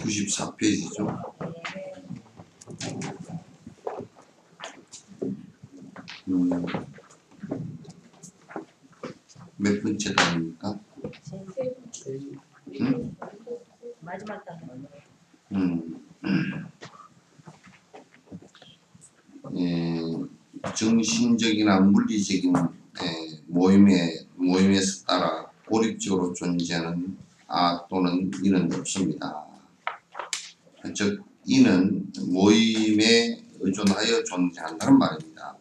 94페이지죠. 몇 번째 단입니까? 응? 마지막 단. 정신적이나 물리적인 모임에서 따라 고립적으로 존재하는 또는 이는 없습니다. 즉 이는 모임에 의존하여 존재한다는 말입니다.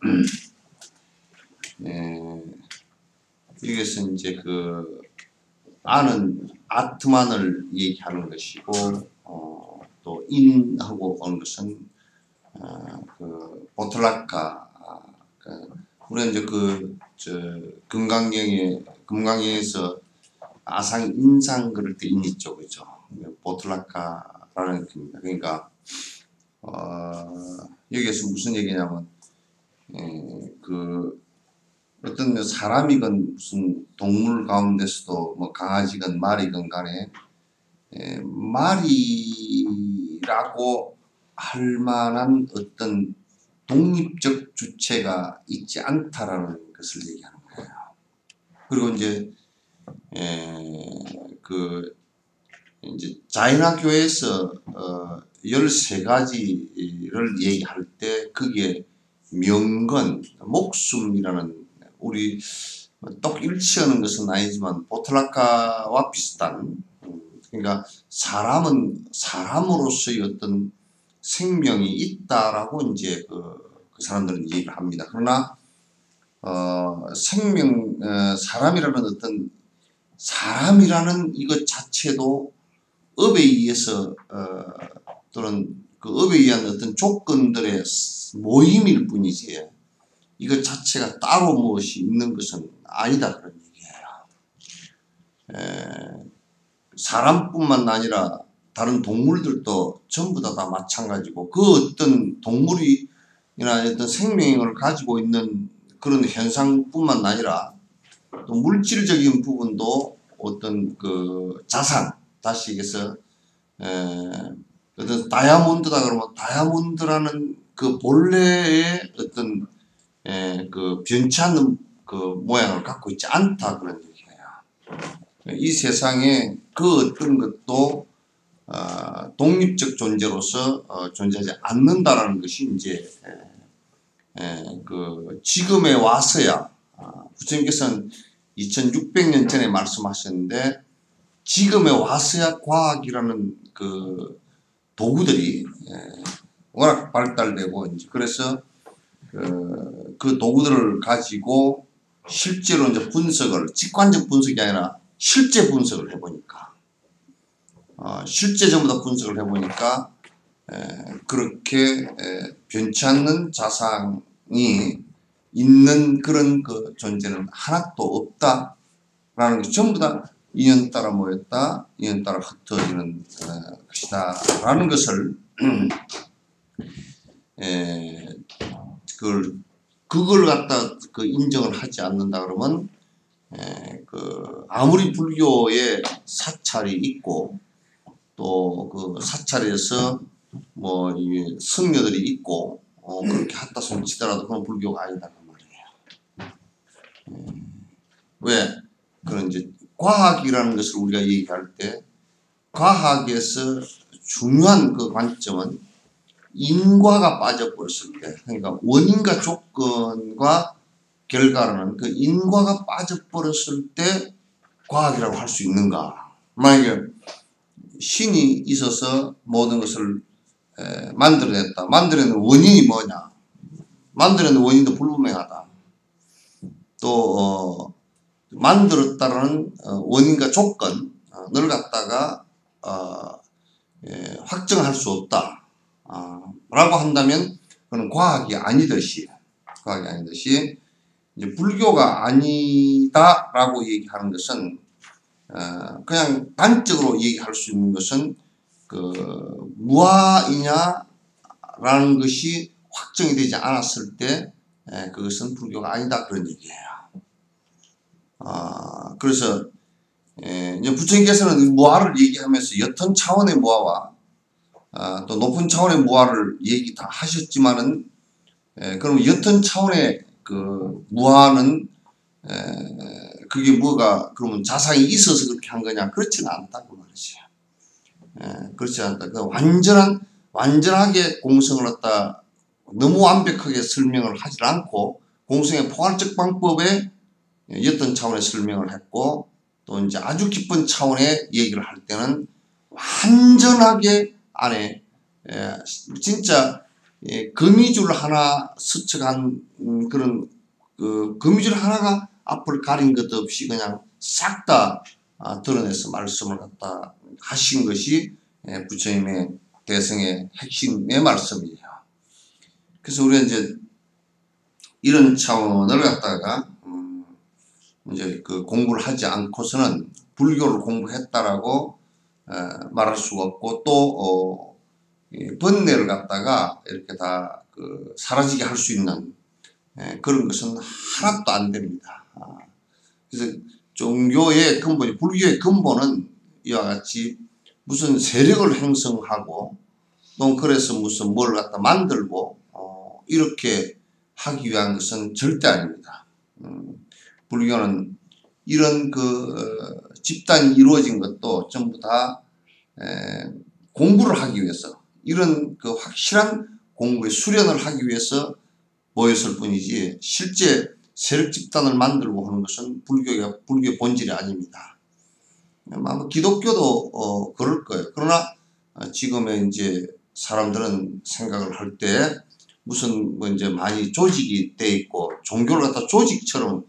여기서 이제 그 아는 아트만을 얘기하는 것이고 또 인하고 오는 것은 그 보틀라카 우리는 이제 금강경에서 아상 인상 그럴 때 인 있죠, 그죠? 보틀라카라는 뜻입니다. 그러니까 여기에서 무슨 얘기냐면 그 어떤 사람이건 무슨 동물 가운데서도 뭐 강아지건 말이건 간에 말이라고 할 만한 어떤 독립적 주체가 있지 않다라는 것을 얘기하는 거예요. 그리고 이제 이제 자인화 교회에서 13가지를 얘기할 때 그게 명건, 목숨이라는 우리 똑 일치하는 것은 아니지만 보틀라카와 비슷한 그러니까 사람은 사람으로서의 어떤 생명이 있다라고 이제 그 사람들은 얘기를 합니다. 그러나 사람이라는 어떤 사람이라는 이것 자체도 업에 의해서 또는 그 업에 의한 어떤 조건들의 모임일 뿐이지 이것 자체가 따로 무엇이 있는 것은 아니다 그런 얘기예요. 사람뿐만 아니라 다른 동물들도 전부 다 마찬가지고 그 어떤 동물이나 어떤 생명을 가지고 있는 그런 현상뿐만 아니라 또 물질적인 부분도 어떤 그 자산 다시 얘기해서 어떤 다이아몬드다 그러면 다이아몬드라는 그 본래의 어떤 그 변치 않는 그 모양을 갖고 있지 않다 그런 얘기예요. 이 세상에 그 어떤 것도 독립적 존재로서 존재하지 않는다라는 것이 이제 그 지금에 와서야 부처님께서는 2600년 전에 말씀하셨는데 지금에 와서야 과학이라는 그 도구들이 워낙 발달되고 이제 그래서 그 도구들을 가지고 실제로 이제 분석을 직관적 분석이 아니라 실제 분석을 해보니까 실제 전부 다 분석을 해보니까 그렇게 변치 않는 자상이 있는 그런 그 존재는 하나도 없다라는 것이 전부 다 인연 따라 모였다, 인연 따라 흩어지는 것이다 라는 것을 그걸 갖다 그 인정을 하지 않는다 그러면 그 아무리 불교에 사찰이 있고 또 그 사찰에서 뭐 이 성녀들이 있고 그렇게 한다 손 치더라도 그건 불교가 아니다 그 말이에요. 왜? 그런 이제 과학이라는 것을 우리가 얘기할 때 과학에서 중요한 그 관점은 인과가 빠져버렸을 때 그러니까 원인과 조건과 결과라는 그 인과가 빠져버렸을 때 과학이라고 할 수 있는가. 만약에 신이 있어서 모든 것을 만들어냈다. 만들어낸 원인이 뭐냐. 만들어낸 원인도 불분명하다. 또 만들었다는 원인과 조건을 갖다가 확정할 수 없다. 라고 한다면 그건 과학이 아니듯이 이제 불교가 아니다라고 얘기하는 것은 그냥 단적으로 얘기할 수 있는 것은 그 무아이냐라는 것이 확정이 되지 않았을 때 그것은 불교가 아니다 그런 얘기예요. 그래서 이제 부처님께서는 무아를 얘기하면서 여튼 차원의 무아와 또 높은 차원의 무아를 얘기 다 하셨지만은 그럼 옅은 차원의 그 무아는 그게 뭐가 그러면 자상이 있어서 그렇게 한 거냐? 그렇지는 않다고 말이지. 그렇지 않다. 그 완전하게 공성을 갖다 너무 완벽하게 설명을 하지 않고 공성의 포괄적 방법에 옅은 차원의 설명을 했고 또 이제 아주 깊은 차원의 얘기를 할 때는 완전하게 안에 진짜 거미줄 하나 스쳐간 그런 그 거미줄 하나가 앞을 가린 것 없이 그냥 싹 다 드러내서 말씀을 갖다 하신 것이 부처님의 대성의 핵심의 말씀이에요. 그래서 우리가 이제 이런 차원을 갖다가 이제 그 공부를 하지 않고서는 불교를 공부했다라고 말할 수가 없고 또 번뇌를 갖다가 이렇게 다 그 사라지게 할 수 있는 그런 것은 하나도 안 됩니다. 그래서 종교의 근본이 불교의 근본은 이와 같이 무슨 세력을 형성하고 또 그래서 무슨 뭘 갖다 만들고 이렇게 하기 위한 것은 절대 아닙니다. 불교는 이런 그 집단이 이루어진 것도 전부 다 공부를 하기 위해서 이런 그 확실한 공부의 수련을 하기 위해서 모였을 뿐이지 실제 세력 집단을 만들고 하는 것은 불교의 본질이 아닙니다. 아마 기독교도 그럴 거예요. 그러나 지금의 이제 사람들은 생각을 할 때 무슨 뭐 이제 많이 조직이 돼 있고 종교를 갖다 조직처럼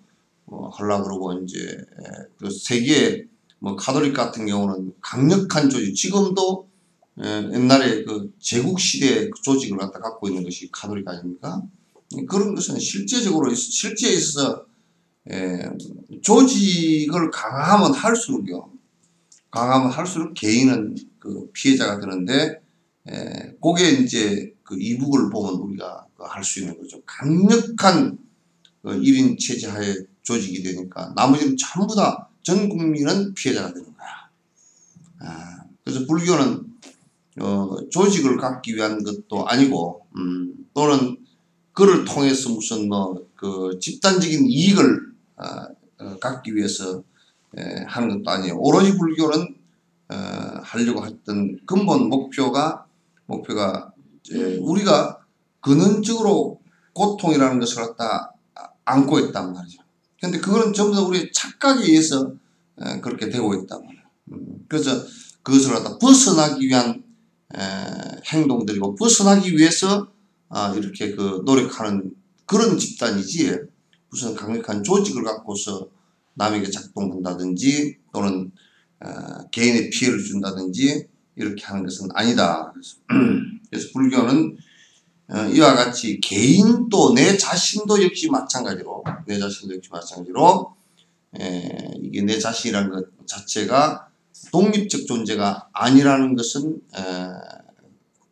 하려고 그러고 이제 그 세계 뭐 가톨릭 같은 경우는 강력한 조직 지금도 옛날에 그 제국 시대의 조직을 갖다 갖고 있는 것이 가톨릭 아닙니까? 그런 것은 실제에 있어서 조직을 강화하면 할수록요. 강하면 할수록 개인은 그 피해자가 되는데 그게 이제 그 이북을 보면 우리가 할 수 있는 거죠. 강력한 그 1인 체제하에 조직이 되니까 나머지는 전부 다 전 국민은 피해자가 되는 거야. 그래서 불교는 조직을 갖기 위한 것도 아니고 또는 그를 통해서 무슨 뭐 그 집단적인 이익을 갖기 위해서 하는 것도 아니에요. 오로지 불교는 하려고 했던 근본 목표가 우리가 근원적으로 고통이라는 것을 갖다 안고 있단 말이죠. 근데 그거는 전부 다 우리의 착각에 의해서 그렇게 되고 있단 말이에요. 그래서 그것을 갖다 벗어나기 위한 행동들이고 벗어나기 위해서 이렇게 그 노력하는 그런 집단이지 무슨 강력한 조직을 갖고서 남에게 작동한다든지 또는 개인의 피해를 준다든지 이렇게 하는 것은 아니다. 그래서 불교는 이와 같이 개인도 내 자신도 역시 마찬가지로 이게 내 자신이라는 것 자체가 독립적 존재가 아니라는 것은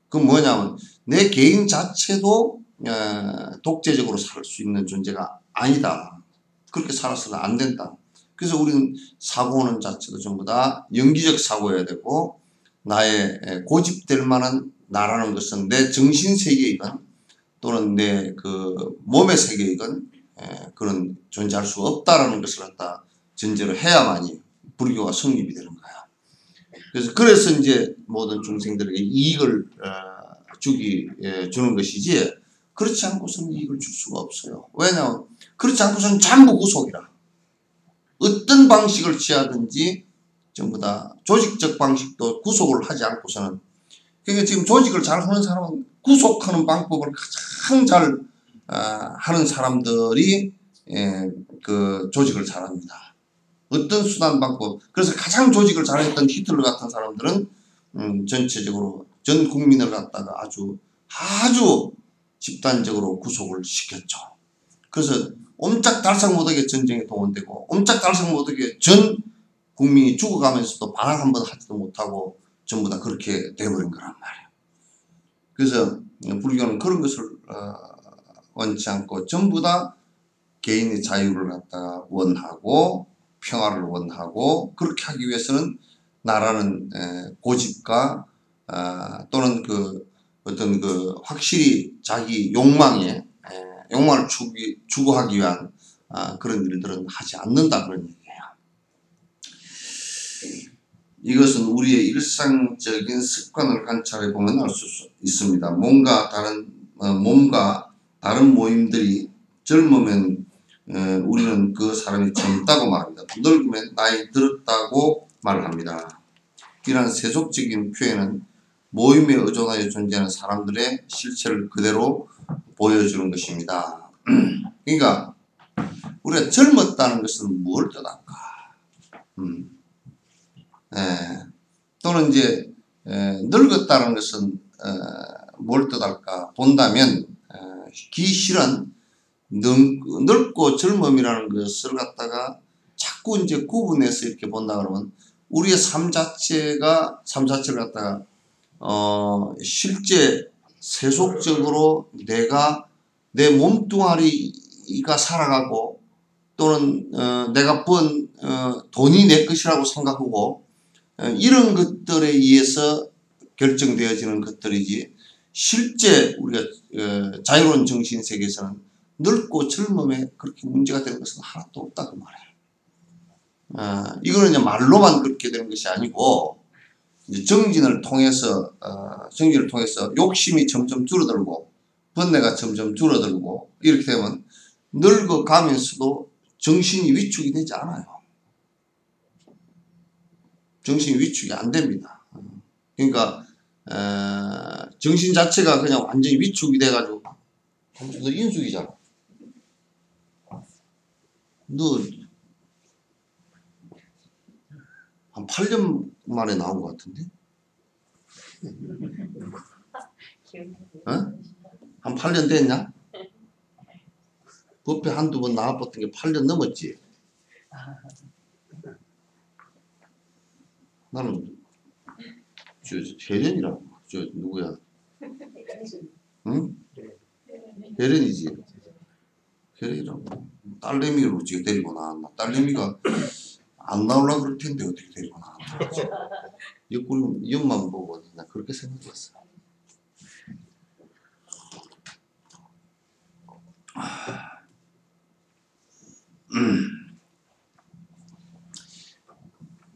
그 뭐냐면 내 개인 자체도 독재적으로 살 수 있는 존재가 아니다. 그렇게 살아서는 안 된다. 그래서 우리는 사고하는 자체도 전부 다 영기적 사고여야 되고 나의 고집될 만한 나라는 것은 내 정신 세계이건 또는 내 그 몸의 세계이건 그런 존재할 수가 없다라는 것을 갖다 전제로 해야만이 불교가 성립이 되는 거야. 그래서 이제 모든 중생들에게 이익을 주는 것이지 그렇지 않고서는 이익을 줄 수가 없어요. 왜냐하면 그렇지 않고서는 전부 구속이라. 어떤 방식을 취하든지 전부 다 조직적 방식도 구속을 하지 않고서는 그러니까 지금 조직을 잘 하는 사람은 구속하는 방법을 가장 잘 하는 사람들이 그 조직을 잘합니다. 어떤 수단 방법 그래서 가장 조직을 잘했던 히틀러 같은 사람들은 전체적으로 전 국민을 갖다가 아주 집단적으로 구속을 시켰죠. 그래서 옴짝달싹 못하게 전쟁에 동원되고 옴짝달싹 못하게 전 국민이 죽어가면서도 반항 한번 하지도 못하고 전부 다 그렇게 돼버린 거란 말이에요. 그래서 불교는 그런 것을 원치 않고 전부 다 개인의 자유를 갖다가 원하고 평화를 원하고 그렇게 하기 위해서는 나라는 고집과 또는 그 어떤 그 확실히 자기 욕망을 추구하기 위한 그런 일들은 하지 않는다 그런 얘기예요. 이것은 우리의 일상적인 습관을 관찰해 보면 알 수 있습니다. 몸과 다른 모임들이 젊으면 우리는 그 사람이 젊다고 말합니다. 늙으면 나이 들었다고 말합니다. 이러한 세속적인 표현은 모임에 의존하여 존재하는 사람들의 실체를 그대로 보여주는 것입니다. 그러니까 우리가 젊었다는 것은 뭘 뜻할까? 또는 이제 늙었다는 것은 뭘 뜻할까 본다면 기실은 늙고 젊음이라는 것을 갖다가 자꾸 이제 구분해서 이렇게 본다 그러면 우리의 삶 자체를 갖다가 실제 세속적으로 내 몸뚱아리가 살아가고 또는 내가 번 돈이 내 것이라고 생각하고 이런 것들에 의해서 결정되어지는 것들이지 실제 우리가 자유로운 정신 세계에서는 늙고 젊음에 그렇게 문제가 되는 것은 하나도 없다 그 말이에요. 이거는 이제 말로만 그렇게 되는 것이 아니고 이제 정진을 통해서 욕심이 점점 줄어들고 번뇌가 점점 줄어들고 이렇게 되면 늙어가면서도 정신이 위축이 되지 않아요. 정신이 위축이 안 됩니다. 그러니까 정신 자체가 그냥 완전히 위축이 돼가지고 너 인숙이잖아. 너 한 8년 만에 나온 것 같은데? 한 8년 됐냐? 법회 한두 번 나와봤던 게 8년 넘었지? 나는 혜련이라고. 누구야? 응? 혜련이지. 혜련이라고. 딸내미로 지금 데리고 나왔나? 딸내미가 안 나오려고 그럴 텐데 어떻게 데리고 나왔나? 옆구리 옆만 보고 나 그렇게 생각했어.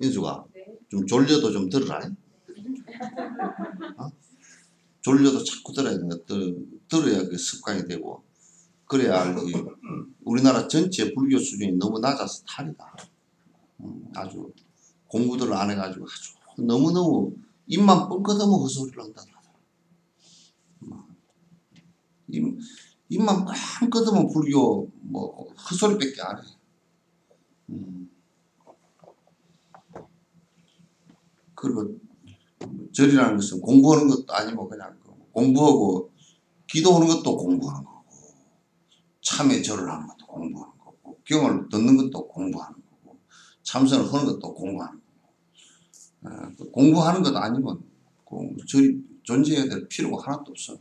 인수가 좀 졸려도 좀 들으라. 졸려도 자꾸 들어야 된다. 들어야 그 습관이 되고 그래야 알지. 우리나라 전체 불교 수준이 너무 낮아서 탈이다. 아주 공부들을 안 해가지고 아주 너무너무 입만 뻥끗하면 헛소리를 한다. 입만 뻥끗하면 불교 뭐 헛소리밖에 안 해. 그리고 절이라는 것은 공부하는 것도 아니고 그냥 공부하고 기도하는 것도 공부하는 거고 참회 절을 하는 것도 공부하는 거고 경을 듣는 것도 공부하는 거고 참선을 하는 것도 공부하는 거고 공부하는 것 아니면 절이 존재해야 될 필요가 하나도 없어.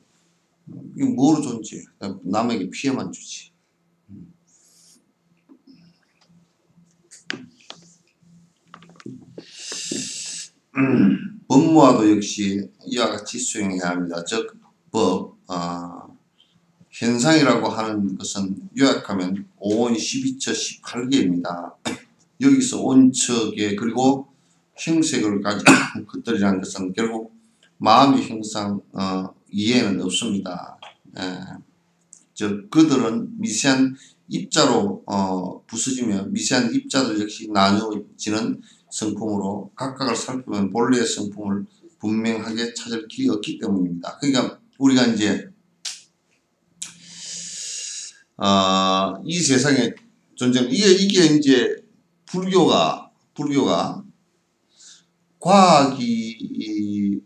이게 뭐로 존재해? 남에게 피해만 주지. 법무와도 역시 이와 같이 수행해야 합니다. 즉, 현상이라고 하는 것은 요약하면 5원 12처 18개입니다. 여기서 온척에 그리고 형색을 가진 것들이라는 것은 결국 마음의 형상 이해는 없습니다. 즉 그들은 미세한 입자로 부서지며 미세한 입자들 역시 나누어지는 성품으로 각각을 살펴보면 본래의 성품을 분명하게 찾을 길이 없기 때문입니다. 그러니까 우리가 이제 이 세상에 존재하는 이게 이제 불교가 과학이라는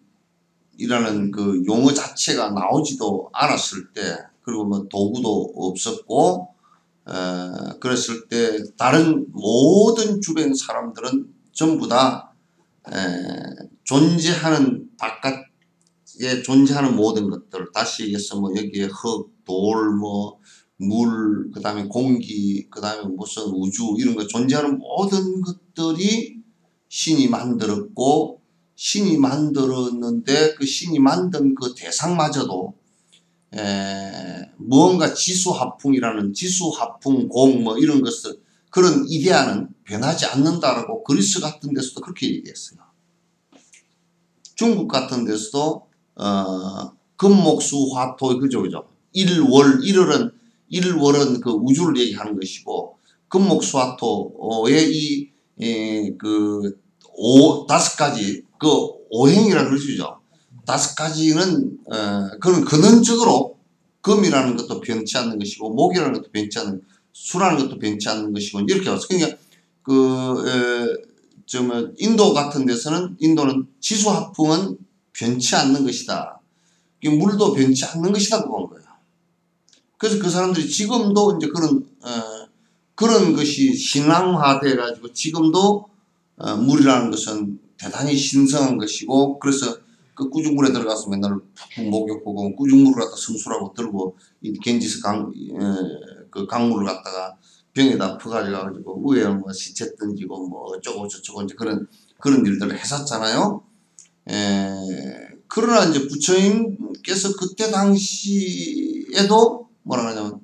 그 용어 자체가 나오지도 않았을 때 그리고 뭐 도구도 없었고 그랬을 때 다른 모든 주변 사람들은 전부 다 존재하는 바깥에 존재하는 모든 것들 다시 얘기해서 뭐 여기에 흙, 돌, 뭐 물, 그 다음에 공기, 그 다음에 무슨 우주 이런 거 존재하는 모든 것들이 신이 만들었고 신이 만들었는데 그 신이 만든 그 대상마저도 무언가 지수화풍이라는 지수화풍공 뭐 이런 것을 그런 이데아는 변하지 않는다라고 그리스 같은 데서도 그렇게 얘기했어요. 중국 같은 데서도 금목수화토 그죠. 일월 일월은 그 우주를 얘기하는 것이고 금목수화토의 그 다섯 가지 그 오행이라 그러시죠. 다섯 가지는 그런 근원적으로 금이라는 것도 변치 않는 것이고 목이라는 것도 변치 않는 수라는 것도 변치 않는 것이고 이렇게 왔어. 그러니까 인도 같은 데서는 인도는 지수화풍은 변치 않는 것이다. 물도 변치 않는 것이라고 본 거예요. 그래서 그 사람들이 지금도 이제 그런 것이 신앙화돼 가지고 지금도 물이라는 것은 대단히 신성한 것이고 그래서 그 꾸중물에 들어가서 맨날 목욕하고 꾸중물을 갖다 성수라고 들고 겐지스 그 강물을 갖다가 병에다 퍼가지고 위에 뭐 시체 던지고 뭐 어쩌고 저쩌고 이제 그런 일들을 했었잖아요. 그러나 이제 부처님께서 그때 당시에도 뭐라 하냐면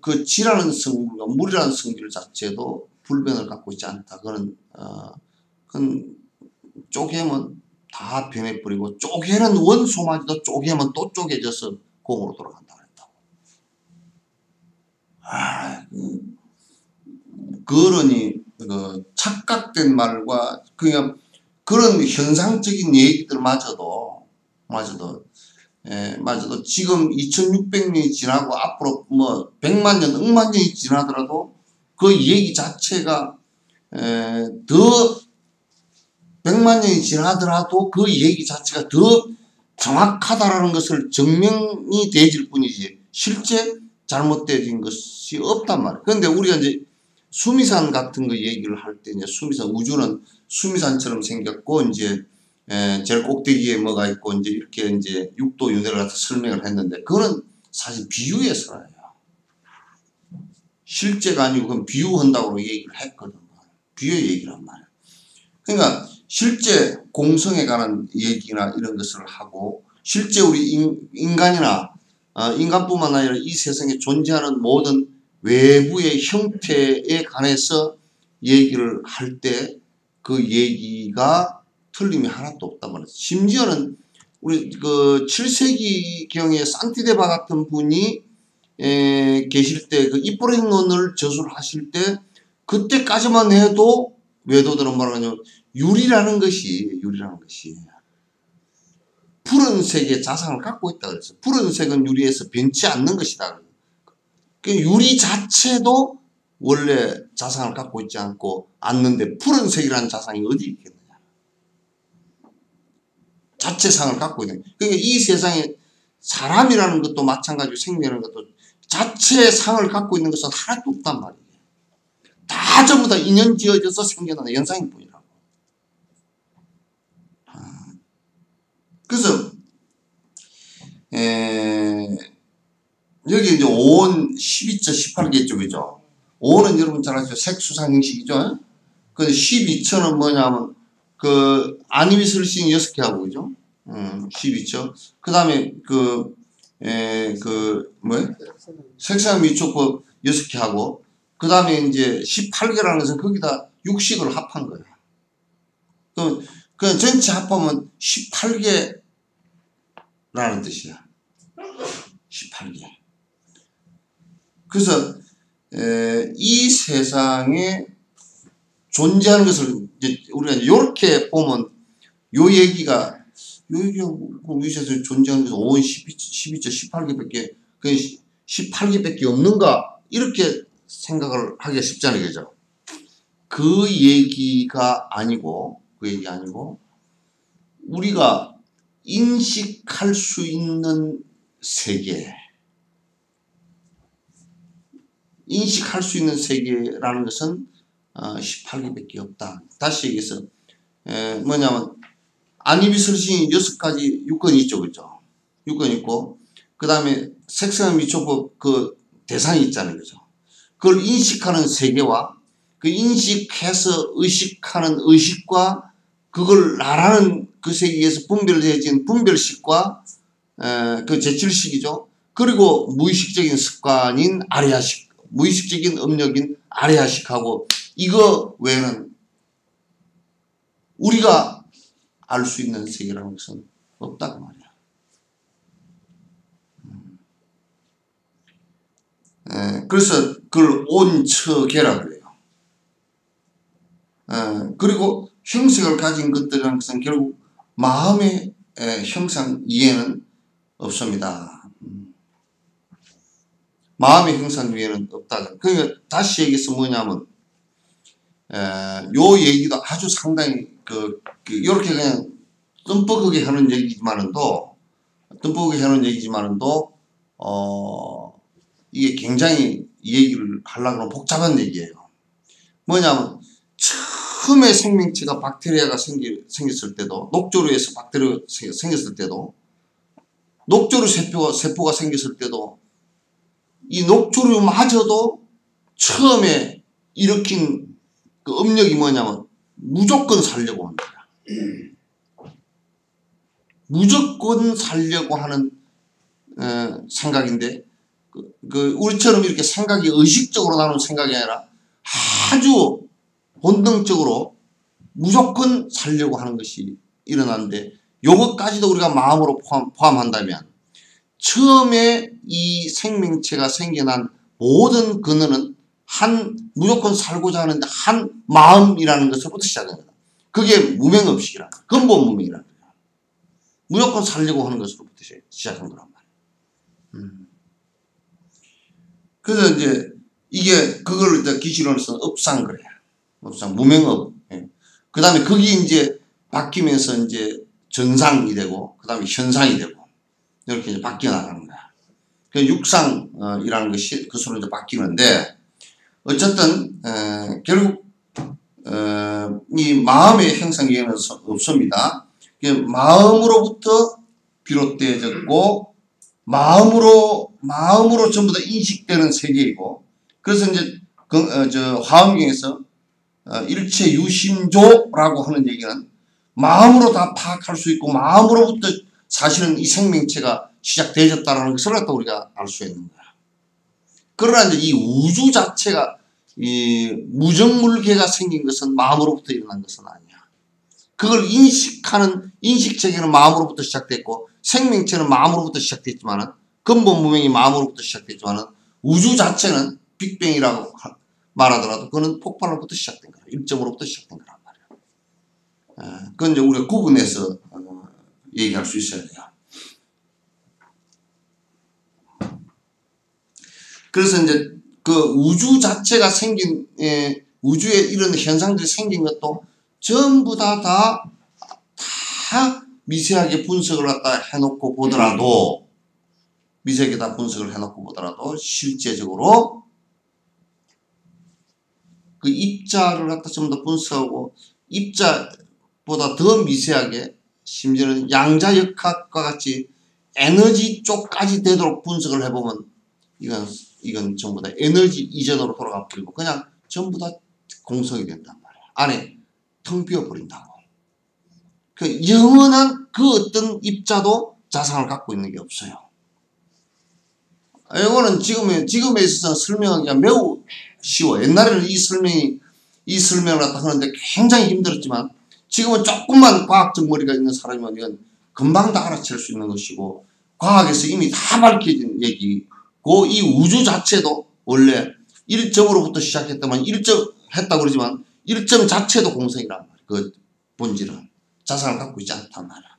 그 지라는 성질과 물이라는 성질 자체도 불변을 갖고 있지 않다. 그건 쪼개면 다 변해버리고 쪼개는 원소마저도 쪼개면 또 쪼개져서 공으로 돌아간다 그랬다고. 그러니 착각된 말과 그냥 그런 현상적인 얘기들마저도 지금 2600년이 지나고 앞으로 뭐 100만 년, 억만 년이 지나더라도 그 얘기 자체가 더 100만 년이 지나더라도 그 얘기 자체가 더 정확하다라는 것을 증명이 되질 뿐이지 실제 잘못되어진 것이 없단 말이에요. 그런데 우리가 이제 수미산 같은 거 얘기를 할 때 이제 우주는 수미산처럼 생겼고 이제 제일 꼭대기에 뭐가 있고 이제 이렇게 이제 육도 윤회를 갖다 설명을 했는데 그거는 사실 비유의 설화예요. 실제가 아니고 그건 비유한다고 얘기를 했거든. 비유의 얘기란 말이에요. 그러니까 실제 공성에 관한 얘기나 이런 것을 하고 실제 우리 인간이나 인간뿐만 아니라 이 세상에 존재하는 모든 외부의 형태에 관해서 얘기를 할 때 그 얘기가 틀림이 하나도 없단 말이에요. 심지어는 우리 그 7세기경에 산티데바 같은 분이 계실 때 그 입보랭론을 저술을 하실 때 그때까지만 해도 외도들은 뭐라고 하냐면 유리라는 것이 푸른색의 자상을 갖고 있다 그랬어요. 푸른색은 유리에서 변치 않는 것이다. 그 유리 자체도 원래 자상을 갖고 있지 않는데 푸른색이라는 자상이 어디 있겠느냐. 자체상을 갖고 있는. 그러니까 이 세상에 사람이라는 것도 마찬가지로 생명이라는 것도 자체상을 갖고 있는 것은 하나도 없단 말이에요. 다 전부 다 인연 지어져서 생겨나는 현상일 뿐이라고. 그래서 여기 이제 5원 12자 18개 쪽이죠. 5원은 여러분 잘 아시죠? 색수상 형식이죠. 그 12처는 뭐냐면 그 안이미설신 6개 하고 그죠? 12처. 그 다음에 색상 미초법 6개 하고 그 다음에 이제 18개라는 것은 거기다 육식을 합한 거예요. 그 전체 합하면 18개라는 뜻이야. 18개. 그래서 이 세상에 존재하는 것을 이제 우리가 이렇게 보면 요 얘기가 이 세상에 존재하는 것은 5원 12조 18개밖에 그 18개밖에 없는가 이렇게 생각을 하기가 쉽잖아요. 그죠? 그 얘기가 아니고 우리가 인식할 수 있는 세계 인식할 수 있는 세계라는 것은 18개밖에 없다. 다시 얘기해서 뭐냐면 안이비설신이 6가지 6권이 있죠. 그죠? 6권 있고 그 다음에 색상 미초법 그 대상이 있잖아요. 그죠? 그걸 인식하는 세계와 그 인식해서 의식하는 의식과 그걸 나라는 것에 의해서 분별되어진 분별식과 그 제출식이죠. 그리고 무의식적인 습관인 아레아식, 무의식적인 업력인 아레아식하고 이거 외에는 우리가 알 수 있는 세계라는 것은 없다고 말이야. 그래서 그걸 온처계라고 그래요. 그리고 형식을 가진 것들이라는 것은 결국 마음의 형상 이해는 없습니다. 마음의 형상 이해는 없다. 그러니까 다시 얘기해서 뭐냐면 요 얘기도 아주 상당히 이렇게 그냥 뜸뻑하게 하는 얘기지만은도 이게 굉장히 이 얘기를 하려고 하면 복잡한 얘기예요. 뭐냐면 처음에 생명체가 박테리아가 생겼을 때도, 녹조류에서 박테리아가 생겼을 때도, 녹조류 세포가 생겼을 때도 이 녹조류마저도 처음에 일으킨 그 업력이 뭐냐면 무조건 살려고 합니다. 무조건 살려고 하는 생각인데 우리처럼 이렇게 생각이 의식적으로 나오는 생각이 아니라 아주 본능적으로 무조건 살려고 하는 것이 일어나는데 요것까지도 우리가 마음으로 포함한다면 처음에 이 생명체가 생겨난 모든 근원은 무조건 살고자 하는데 한 마음이라는 것으로부터 시작합니다. 그게 무명의식이라는 거예요. 근본 무명이라는 거예요. 무조건 살려고 하는 것으로부터 시작한 거란 말이에요. 그래서 이제 이게 그걸 이제 기시론에서는 업상그래요. 업상 무명업. 그 다음에 그게 이제 바뀌면서 이제 전상이 되고 그 다음에 현상이 되고 이렇게 이제 바뀌어 나가는 거야. 그 육상이라는 것이 그수로 이제 바뀌는데 어쨌든 결국 이 마음의 형상 이해는 없습니다. 마음으로부터 비롯되어졌고 마음으로 전부 다 인식되는 세계이고 그래서 이제 화엄경에서 일체 유심조라고 하는 얘기는 마음으로 다 파악할 수 있고 마음으로부터 사실은 이 생명체가 시작되어졌다는 것을 또 우리가 알 수 있는 거야. 그러나 이제 이 우주 자체가 이 무정물계가 생긴 것은 마음으로부터 일어난 것은 아니야. 그걸 인식하는 인식체계는 마음으로부터 시작됐고 생명체는 마음으로부터 시작됐지만은 근본 무명이 마음으로부터 시작됐지만은 우주 자체는 빅뱅이라고 말하더라도 그거는 폭발로부터 시작된 거야. 1점으로부터 시작된 거란 말이야. 그건 이제 우리가 구분해서 얘기할 수 있어야 돼요. 그래서 이제 그 우주 자체가 생긴 우주에 이런 현상들이 생긴 것도 전부 다 미세하게 분석을 갖다 해놓고 보더라도 미세하게 다 분석을 해놓고 보더라도 실제적으로 그 입자를 갖다 좀 더 분석하고 입자보다 더 미세하게 심지어는 양자역학과 같이 에너지 쪽까지 되도록 분석을 해보면 이건 전부 다 에너지 이전으로 돌아가 버리고 그냥 전부 다 공성이 된단 말이야. 안에 텅 비어버린다고. 그 영원한 그 어떤 입자도 자상을 갖고 있는 게 없어요. 이거는 지금에 있어서는 설명하기가 매우 쉬워. 옛날에는 이 설명을 갖다 하는데 굉장히 힘들었지만 지금은 조금만 과학적 머리가 있는 사람이면 이건 금방 다 알아챌 수 있는 것이고 과학에서 이미 다 밝혀진 얘기고 이 우주 자체도 원래 1점으로부터 시작했다면 1점 했다고 그러지만 1점 자체도 공성이란 말이야. 그 본질은 자상을 갖고 있지 않단 말이야.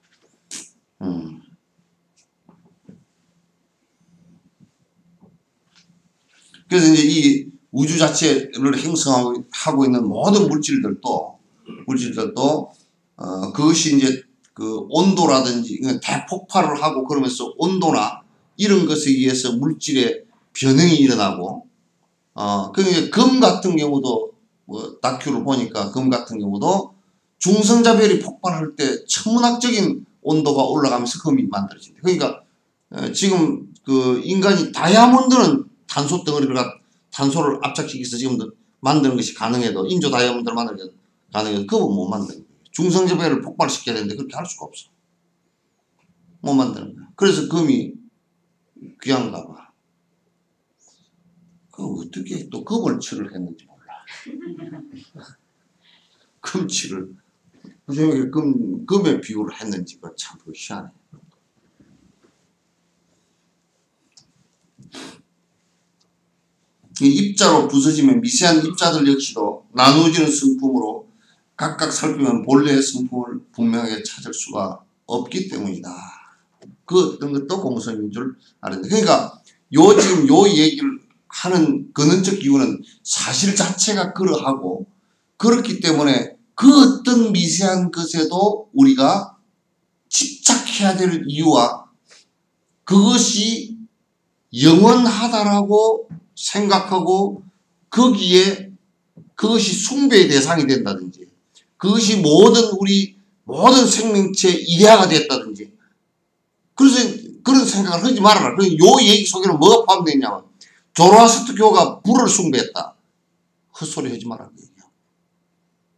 그래서 이제 이 우주 자체를 형성하고 있는 모든 물질들도 그것이 이제 그 온도라든지 대폭발을 하고 그러면서 온도나 이런 것에 의해서 물질의 변형이 일어나고 그러니까 금 같은 경우도 뭐 다큐를 보니까 금 같은 경우도 중성자별이 폭발할 때 천문학적인 온도가 올라가면서 금이 만들어진다. 그러니까 지금 그 인간이 다이아몬드는 탄소 덩어리를 탄소를 압착시켜서 지금도 만드는 것이 가능해도 인조 다이아몬드를 만드는 게 가능해도 금은 못 만드는 거예요. 중성자배를 폭발시켜야 되는데 그렇게 할 수가 없어. 못 만드는 거야. 그래서 금이 귀한가 봐. 그 어떻게 또 금을치를 했는지 몰라. 금치를 부정하게 금의 비유를 했는지가 참 희한해. 이 입자로 부서지면 미세한 입자들 역시도 나누어지는 성품으로 각각 살피면 본래의 성품을 분명하게 찾을 수가 없기 때문이다. 그 어떤 것도 공성인 줄 알았는데, 그러니까 지금 요 얘기를 하는 근원적 이유는 사실 자체가 그러하고, 그렇기 때문에 그 어떤 미세한 것에도 우리가 집착해야 될 이유와 그것이 영원하다라고 생각하고 거기에 그것이 숭배의 대상이 된다든지, 그것이 모든 생명체의 이데아가 됐다든지, 그래서 그런 생각을 하지 말아라. 그래서 요 얘기 속에는 뭐가 포함되어 있냐면, 조로아스터교가 불을 숭배했다. 헛소리 하지 말아라.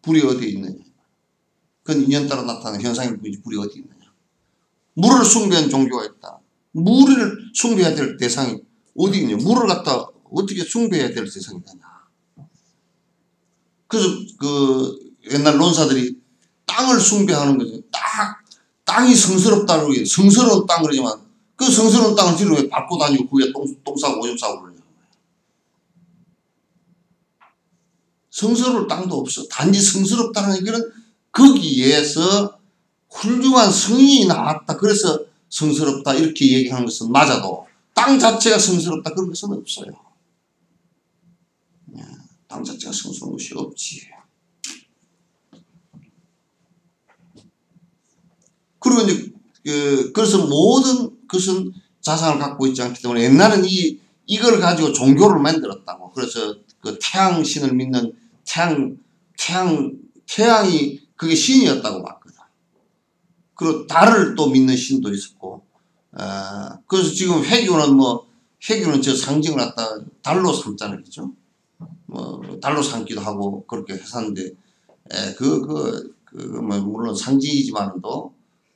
불이 어디에 있느냐. 그건 인연 따라 나타나는 현상일 뿐이지 불이 어디 있느냐. 물을 숭배한 종교가 있다. 물을 숭배해야 될 대상이 어디 있냐. 물을 갖다 어떻게 숭배해야 될 대상이 되냐. 그래서 그 옛날 논사들이 땅을 숭배하는 거죠. 땅이 성스럽다고 그러죠. 성스러운 땅 그러지만 그 성스러운 땅을 지금 왜 밟고 다니고 그게 똥 싸고 오줌 싸고 그러냐. 성스러울 땅도 없어. 단지 성스럽다는 얘기는 거기에서 훌륭한 성인이 나왔다. 그래서 성스럽다 이렇게 얘기하는 것은 맞아도 땅 자체가 성스럽다 그런 것은 없어요. 땅 자체가 성스러운 것이 없지. 그리고 이제 그래서 모든 것은 자산을 갖고 있지 않기 때문에 옛날에는 이걸 가지고 종교를 만들었다고. 그래서 그 태양신을 믿는 태양이 그게 신이었다고 봤거든. 그리고 달을 또 믿는 신도 있었고, 그래서 지금 회교는 저 상징을 갖다 달로 삼잖아요, 그죠? 달로 삼기도 하고 그렇게 했었는데, 물론 상징이지만도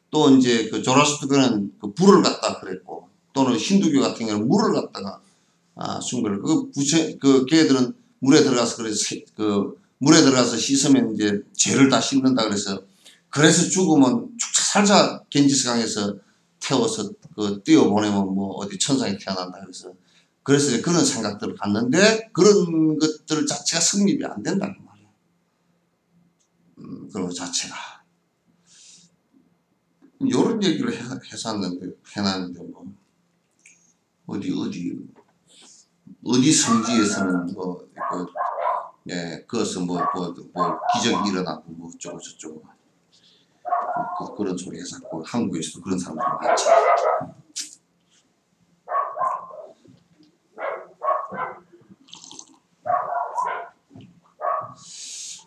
또 이제 그 조라스트교는 그 불을 갖다 그랬고, 또는 힌두교 같은 경우는 물을 갖다가 숭배를 걔들은 물에 들어가서 물에 들어가서 씻으면 이제 죄를 다 씻는다 그래서 죽으면 축사 살자 겐지스강에서 태워서 띄워 보내면 어디 천상에 태어난다 그래서 이제 그런 생각들을 갖는데 그런 것들 자체가 성립이 안 된다는 말이에요. 그런 것 자체가 이런 얘기를 해놨는데 어디 성지에서는 그것은 기적이 일어나고 어쩌고 저쩌고 그런 소리 해서 한국에서도 그런 사람들이 많죠.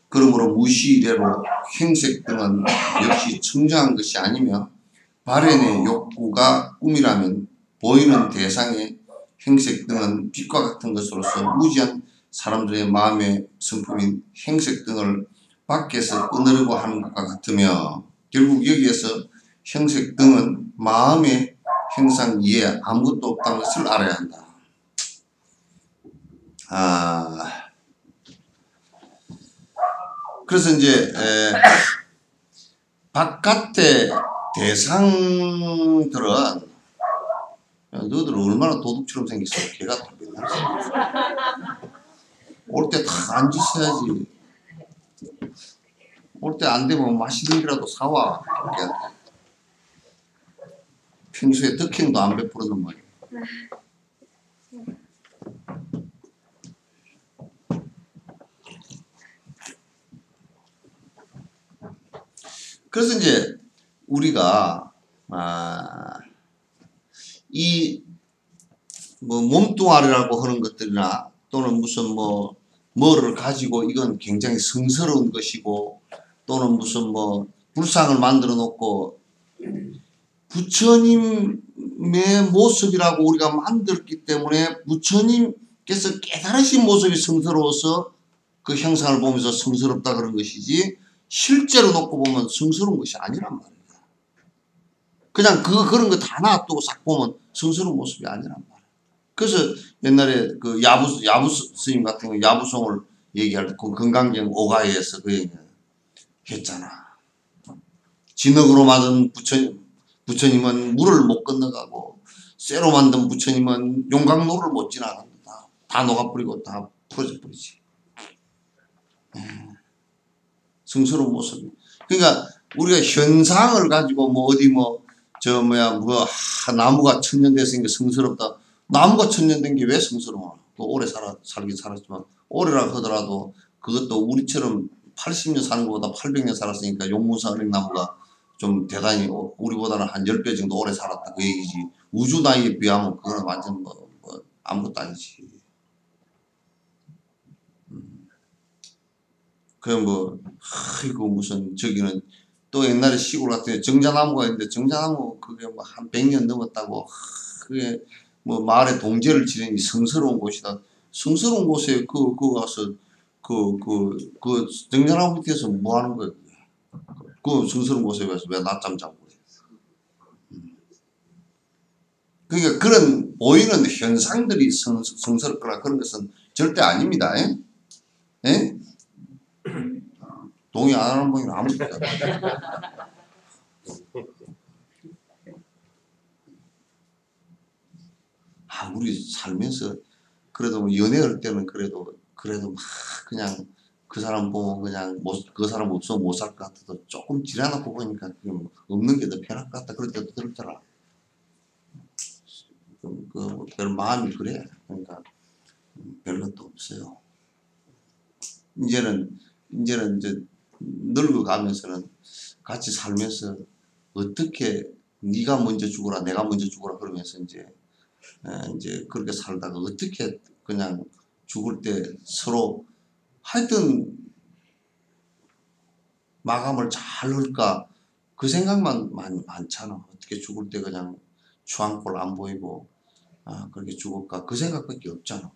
그러므로 무시 이래로 행색 등은 역시 청정한 것이 아니며 발현의 욕구가 꿈이라면 보이는 대상의 행색 등은 빛과 같은 것으로서 무지한 사람들의 마음의 성품인 행색 등을 밖에서 끊으려고 하는 것과 같으며 결국 여기에서 행색 등은 마음의 행상 이에 아무것도 없다는 것을 알아야 한다. 그래서 이제 바깥의 대상들은 너희들 얼마나 도둑처럼 생겼어. 걔가 다 맨날 올 때 다 앉으셔야지. 올 때 안 되면 맛있는 거라도 사와. 평소에 덕행도 안 베풀었단 말이야. 그래서 이제 우리가 이 몸뚱아리라고 하는 것들이나 또는 무슨 뭐를 가지고 이건 굉장히 성스러운 것이고 또는 무슨 불상을 만들어 놓고 부처님의 모습이라고 우리가 만들었기 때문에 부처님께서 깨달으신 모습이 성스러워서 그 형상을 보면서 성스럽다 그런 것이지, 실제로 놓고 보면 성스러운 것이 아니란 말이에요. 그냥 그런 거 다 놔두고 싹 보면 성스러운 모습이 아니란 말이에요. 그래서 옛날에 그 야부 스님 같은 거 야부송을 얘기할 때 그 건강경 오가에서 그 얘기 했잖아. 진흙으로 만든 부처님은 물을 못 건너가고 쇠로 만든 부처님은 용광로를 못 지나간다. 다 녹아버리고 다 풀어져 버리지. 성스러운 모습이. 그러니까 우리가 현상을 가지고 뭐 어디 뭐 저 뭐야 뭐 나무가 천년 됐으니까 성스럽다. 나무가 천년 된 게 왜 성스러워? 그 오래 살긴 살았지만 오래라 하더라도 그것도 우리처럼 80년 사는 것보다 800년 살았으니까 용문사 은행나무가 좀 대단히 우리보다는 한 10배 정도 오래 살았다 그 얘기지. 우주 나이에 비하면 그거는 완전 뭐 아무것도 아니지. 그럼 뭐 이거 무슨 저기는 또 옛날에 시골 같은 데 정자나무가 있는데 정자나무 그게 뭐 한 100년 넘었다고 그게 뭐 마을에 동제를 지내니 성스러운 곳이다. 성스러운 곳에 그거 가서 그 정자나무 밑에서 뭐 하는 거야? 그 성스러운 곳에 가서 왜 낮잠 자고 그래? 그러니까 그런 보이는 현상들이 성스럽거나 그런 것은 절대 아닙니다. 에? 에? 동의 안 하는 분이 아무도 없다. 우리 살면서 그래도 뭐 연애할 때는 그래도 막 그냥 그 사람 보면 그냥 그 사람 없으면 못 살 것 같아도 조금 지나놓고 보니까 그게 뭐 없는 게 더 편할 것 같다 그럴 때도 들었잖아. 별 마음이 그래. 그러니까 별 것도 없어요. 이제는 이제 늙어가면서는 같이 살면서 어떻게 네가 먼저 죽어라 내가 먼저 죽어라 그러면서 이제 그렇게 살다가 어떻게 그냥 죽을 때 서로 하여튼 마감을 잘 할까 그 생각만 많잖아. 어떻게 죽을 때 그냥 추앙골 안 보이고 그렇게 죽을까 그 생각밖에 없잖아.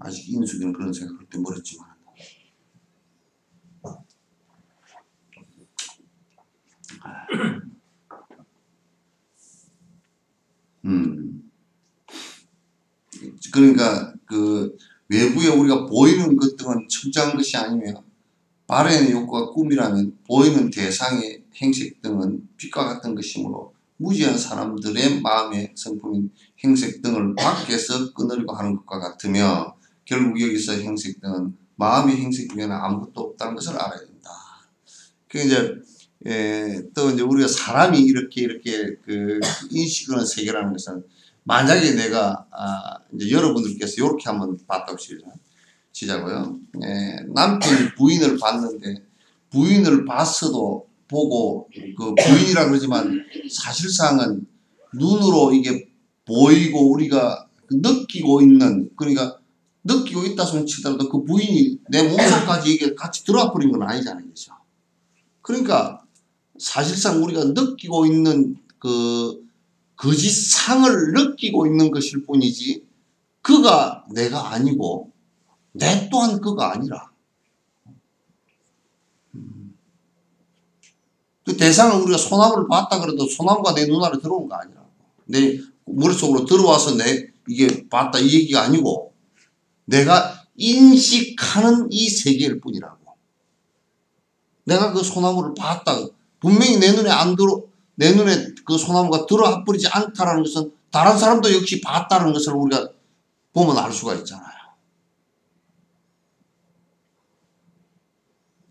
아직 인숙이는 그런 생각할 때 멀었지만 그러니까 그 외부에 우리가 보이는 것들은 청정한 것이 아니며 발현의 욕구가 꿈이라면 보이는 대상의 행색 등은 빛과 같은 것이므로 무지한 사람들의 마음의 성품인 행색 등을 밖에서 끊으려고 하는 것과 같으며 결국 여기서 행색 등은 마음의 행색 중에는 아무것도 없다는 것을 알아야 된다. 그 이제 또 이제 우리가 사람이 이렇게 그 인식하는 세계라는 것은 만약에 내가 이제 여러분들께서 이렇게 한번 봤다고 시자고요. 남편이 부인을 봤는데 부인을 봤어도 보고 그 부인이라 그러지만 사실상은 눈으로 이게 보이고 우리가 느끼고 있는 그러니까 느끼고 있다 손 치더라도 그 부인이 내 몸속까지 이게 같이 들어와 버린 건 아니잖아요. 그죠? 그러니까 사실상 우리가 느끼고 있는 그 거짓상을 느끼고 있는 것일 뿐이지 그가 내가 아니고 내 또한 그가 아니라 그 대상을 우리가 소나무를 봤다 그래도 소나무가 내 눈알에 들어온 거 아니라고 내 머릿속으로 들어와서 내 이게 봤다 이 얘기가 아니고 내가 인식하는 이 세계일 뿐이라고. 내가 그 소나무를 봤다 분명히 내 눈에 안 들어 내 눈에 그 소나무가 들어와 버리지 않다라는 것은 다른 사람도 역시 봤다는 것을 우리가 보면 알 수가 있잖아요.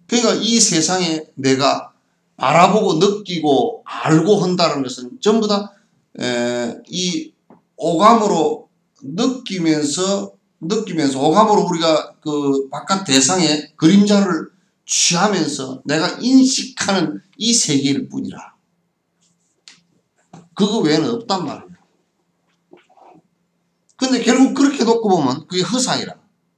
그러니까 이 세상에 내가 바라보고 느끼고 알고 한다는 것은 전부 다 이 오감으로 느끼면서 오감으로 우리가 그 바깥 대상의 그림자를 취하면서 내가 인식하는 이 세계일 뿐이라. 그거 외에는 없단 말이에요. 근데 결국 그렇게 놓고 보면 그게 허상이라.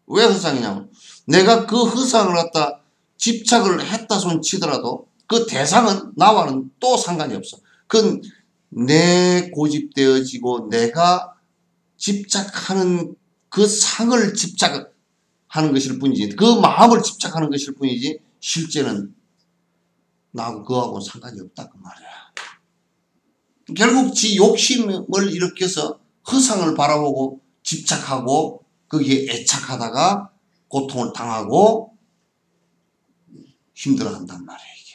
왜 허상이냐면 내가 그 허상을 갖다 집착을 했다 손 치더라도 그 대상은 나와는 또 상관이 없어. 그건 내 고집되어지고 내가 집착하는 그 상을 하는 것일 뿐이지, 그 마음을 집착하는 것일 뿐이지 실제는 나하고 그하고는 상관이 없다 그 말이야. 결국 지 욕심을 일으켜서 허상을 바라보고 집착하고 거기에 애착하다가 고통을 당하고 힘들어한단 말이야 이게.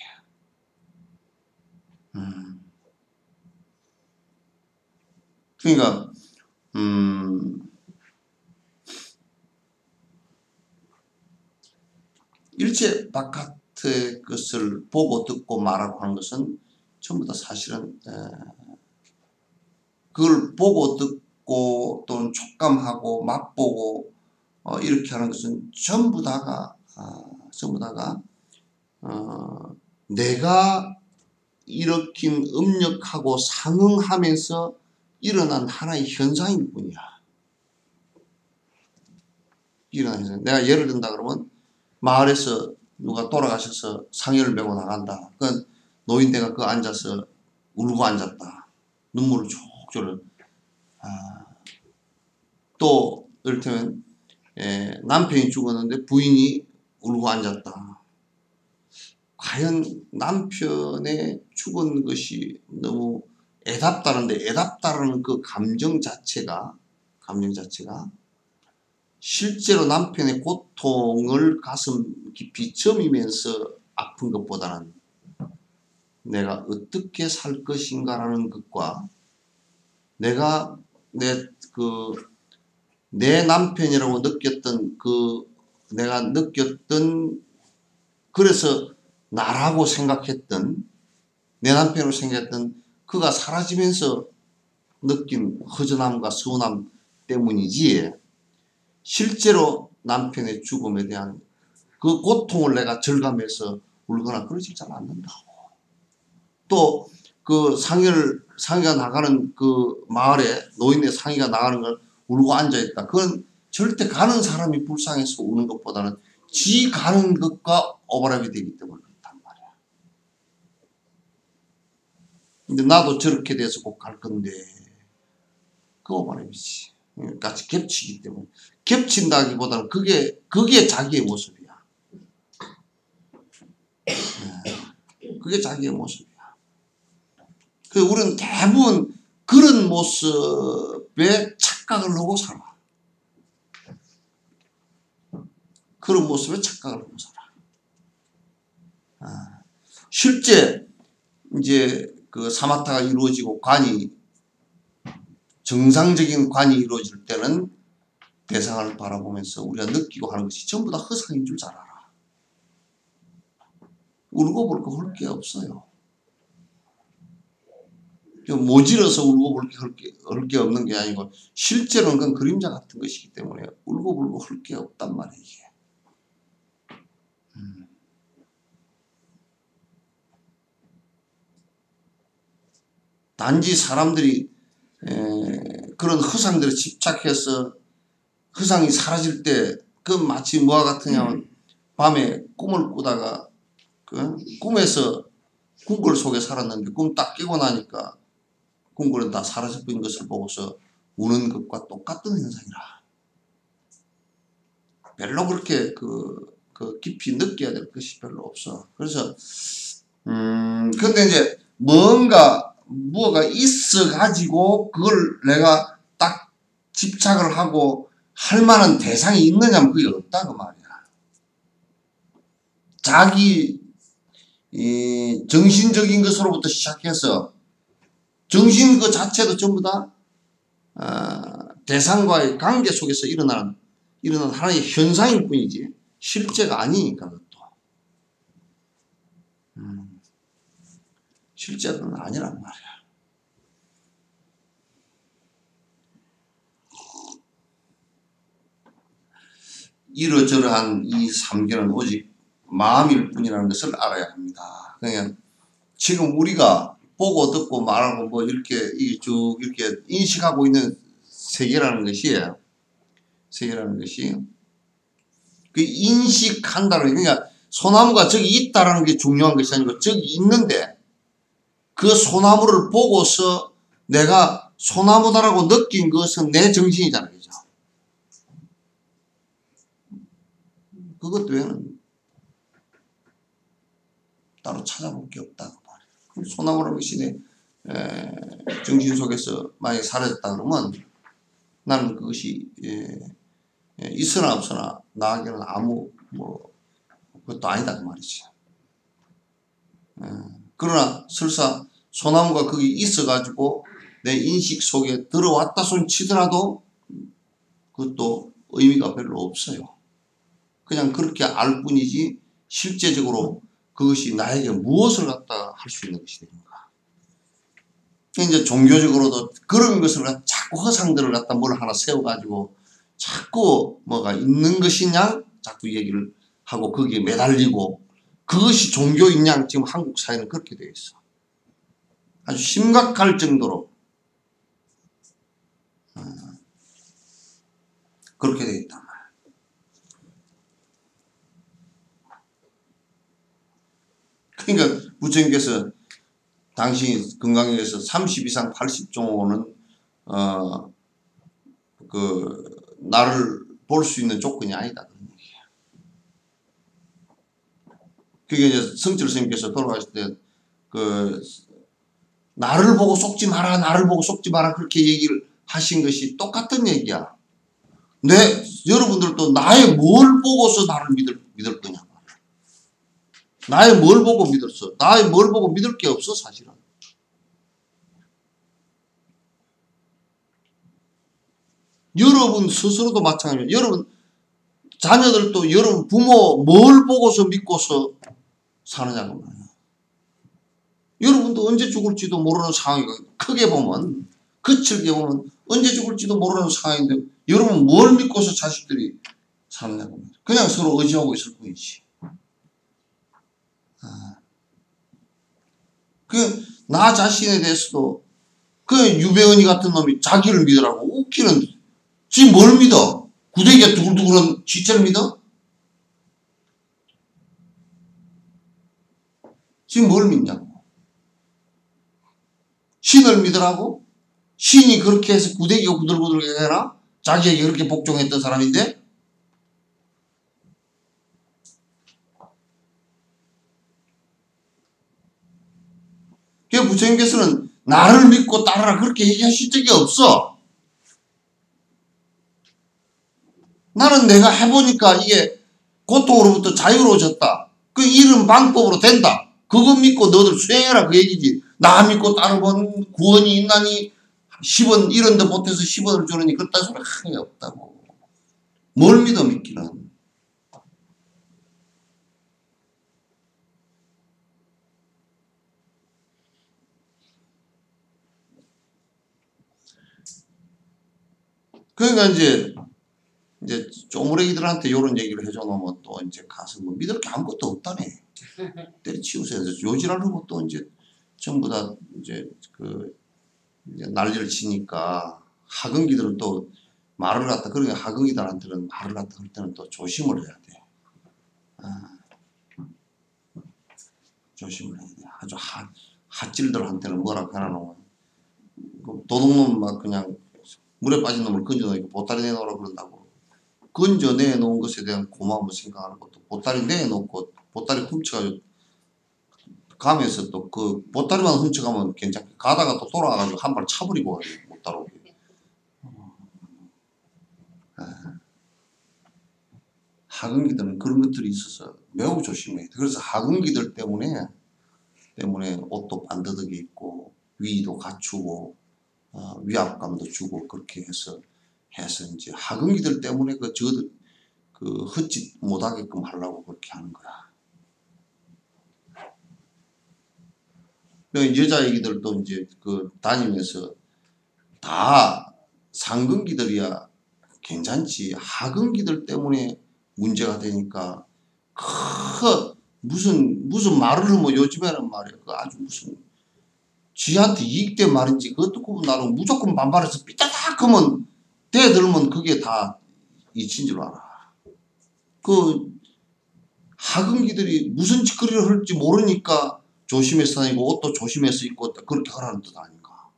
그러니까 일체 바깥의 것을 보고 듣고 말하고 하는 것은 전부 다 사실은 그걸 보고 듣고 또는 촉감하고 맛보고 이렇게 하는 것은 전부 다가 내가 일으킨 음력하고 상응하면서 일어난 하나의 현상일 뿐이야. 일어난 현상. 내가 예를 든다 그러면 마을에서 누가 돌아가셔서 상여를 메고 나간다. 그건 노인네가 그 앉아서 울고 앉았다. 눈물을 족족. 또 이를테면 남편이 죽었는데 부인이 울고 앉았다. 과연 남편의 죽은 것이 너무 애답다는데, 애답다라는 그 감정 자체가 실제로 남편의 고통을 가슴 깊이 점이면서 아픈 것보다는 내가 어떻게 살 것인가라는 것과 내가 내 남편이라고 느꼈던 내가 느꼈던, 그래서 나라고 생각했던, 내 남편으로 생각했던 그가 사라지면서 느낀 허전함과 서운함 때문이지, 실제로 남편의 죽음에 대한 그 고통을 내가 절감해서 울거나 그러질 잘 않는다고. 또 그 상의가 나가는 그 마을에 노인의 상의가 나가는 걸 울고 앉아있다. 그건 절대 가는 사람이 불쌍해서 우는 것보다는 지 가는 것과 오버랩이 되기 때문에 그렇단 말이야. 근데 나도 저렇게 돼서 꼭 갈 건데 그 오버랩이지. 같이 겹치기 때문에. 겹친다기보다는 그게 자기의 모습이야. 그게 자기의 모습이야. 우리는 대부분 그런 모습에 착각을 하고 살아. 그런 모습에 착각을 하고 살아. 실제 이제 그 사마타가 이루어지고 정상적인 관이 이루어질 때는 대상을 바라보면서 우리가 느끼고 하는 것이 전부 다 허상인 줄 잘 알아. 울고 불고 할 게 없어요. 모질어서 울고 불고 할 게 없는 게 아니고 실제로는 그건 그림자 같은 것이기 때문에 울고 불고 할 게 없단 말이에요. 이게. 단지 사람들이 그런 허상들에 집착해서 허상이 사라질 때 그 마치 뭐와 같으냐면 밤에 꿈을 꾸다가 꿈에서 궁궐 속에 살았는데 꿈 딱 깨고 나니까 궁궐은 다 사라져버린 것을 보고서 우는 것과 똑같은 현상이라. 별로 그렇게 깊이 느껴야 될 것이 별로 없어. 그래서 근데 이제 뭐가 있어 가지고 그걸 내가 딱 집착을 하고 할 만한 대상이 있느냐면 그게 없다 그 말이야. 자기 정신적인 것으로부터 시작해서 정신 그 자체도 전부 다 대상과의 관계 속에서 일어나는 하나의 현상일 뿐이지 실제가 아니니까. 그것도 실제는 아니란 말이야. 이러저러한 이 삼계는 오직 마음일 뿐이라는 것을 알아야 합니다. 그냥 지금 우리가 보고 듣고 말하고 뭐 이렇게 쭉 이렇게 인식하고 있는 세계라는 것이에요. 그 인식한다는 게, 그러니까 소나무가 저기 있다라는 게 중요한 것이 아니고 저기 있는데 그 소나무를 보고서 내가 소나무다라고 느낀 것은 내 정신이잖아요. 그죠? 그것 외에는 따로 찾아볼 게 없다고 말이에요. 소나무라는 것이 내 정신 속에서 만약에 사라졌다 그러면 나는 그것이 있으나 없으나 나에게는 아무 그것도 아니다 그 말이지. 그러나 설사 소나무가 거기 있어가지고 내 인식 속에 들어왔다 손 치더라도 그것도 의미가 별로 없어요. 그냥 그렇게 알 뿐이지 실제적으로 그것이 나에게 무엇을 갖다 할 수 있는 것이 됩니까? 이제 종교적으로도 그런 것을 자꾸 허상들을 갖다 뭘 하나 세워가지고 자꾸 뭐가 있는 것이냐 자꾸 얘기를 하고 거기에 매달리고 그것이 종교인 양 지금 한국 사회는 그렇게 되어 있어. 아주 심각할 정도로 그렇게 되어 있단 말이야. 그러니까 부처님께서 당신이 건강에 대해서 30 이상 80종호는 나를 볼 수 있는 조건이 아니다 그런 얘기예요. 그게 이제 성철 스님께서 돌아가실 때 나를 보고 속지 마라, 나를 보고 속지 마라 그렇게 얘기를 하신 것이 똑같은 얘기야. 여러분들도 나의 뭘 보고서 나를 믿을 거냐. 나의 뭘 보고 믿었어? 나의 뭘 보고 믿을 게 없어 사실은. 여러분 스스로도 마찬가지예요. 여러분 자녀들도 여러분 부모 뭘 보고서 믿고서 사느냐고 말이에요. 여러분도 언제 죽을지도 모르는 상황이고 크게 보면 거칠게 보면 언제 죽을지도 모르는 상황인데 여러분 뭘 믿고서 자식들이 사느냐고 말이에요. 그냥 서로 의지하고 있을 뿐이지. 나 자신에 대해서도 유배은이 같은 놈이 자기를 믿으라고 웃기는 지금 뭘 믿어? 구데기가 두글두글한 쥐체를 믿어? 지금 뭘 믿냐고. 신을 믿으라고? 신이 그렇게 해서 구데기가 구들구들하게 되나? 자기에게 그렇게 복종했던 사람인데? 그 부처님께서는 나를 믿고 따르라 그렇게 얘기하실 적이 없어. 나는 내가 해보니까 이게 고통으로부터 자유로워졌다. 그 이런 방법으로 된다. 그거 믿고 너들 수행해라 그 얘기지. 나 믿고 따르면 구원이 있나니 10원 이런 데 못해서 10원을 주느니 그딴 소리 하는 게 없다고. 뭘 믿어 믿기는. 그러니까 이제 쪼무레기들한테 이런 얘기를 해줘 놓으면 또 이제 가서 뭐 믿을 게 아무것도 없다네. 때려치우세요. 요지라고 또 이제 전부 다 이제 이제 난리를 치니까 하근기들은 또 말을 갖다 그러니까 하근기들한테는 말을 갖다 할 때는 또 조심을 해야 돼. 조심을 해야 돼. 아주 핫질들한테는 뭐라고 해놔놓으면 도둑놈 막 그냥 물에 빠진 놈을 건져놓으니까 보따리 내놓으라 그런다고. 건져내놓은 것에 대한 고마움을 생각하는 것도 보따리 내놓고 보따리 훔쳐가지고 가면서 또 그 보따리만 훔쳐가면 괜찮게 가다가 또 돌아가가지고 한 발 차버리고 못 따라오게. 하근기들은 그런 것들이 있어서 매우 조심해야 돼. 그래서 하근기들 때문에 옷도 반듯하게 입고 위도 갖추고 위압감도 주고 그렇게 해서 이제 하근기들 때문에 저들 헛짓 못하게끔 하려고 그렇게 하는 거야. 여자 애기들도 이제 다니면서 다 상근기들이야 괜찮지. 하근기들 때문에 문제가 되니까 무슨 말을 뭐 요즘에는 말이야 아주 무슨 쥐한테 이익된 말인지 그것 듣고 나는 무조건 반발해서 삐딱딱 하면 대들면 그게 다 이친 줄 알아. 하근기들이 무슨 짓거리를 할지 모르니까 조심해서 다니고 옷도 조심해서 입고 그렇게 하라는 뜻 아닌가.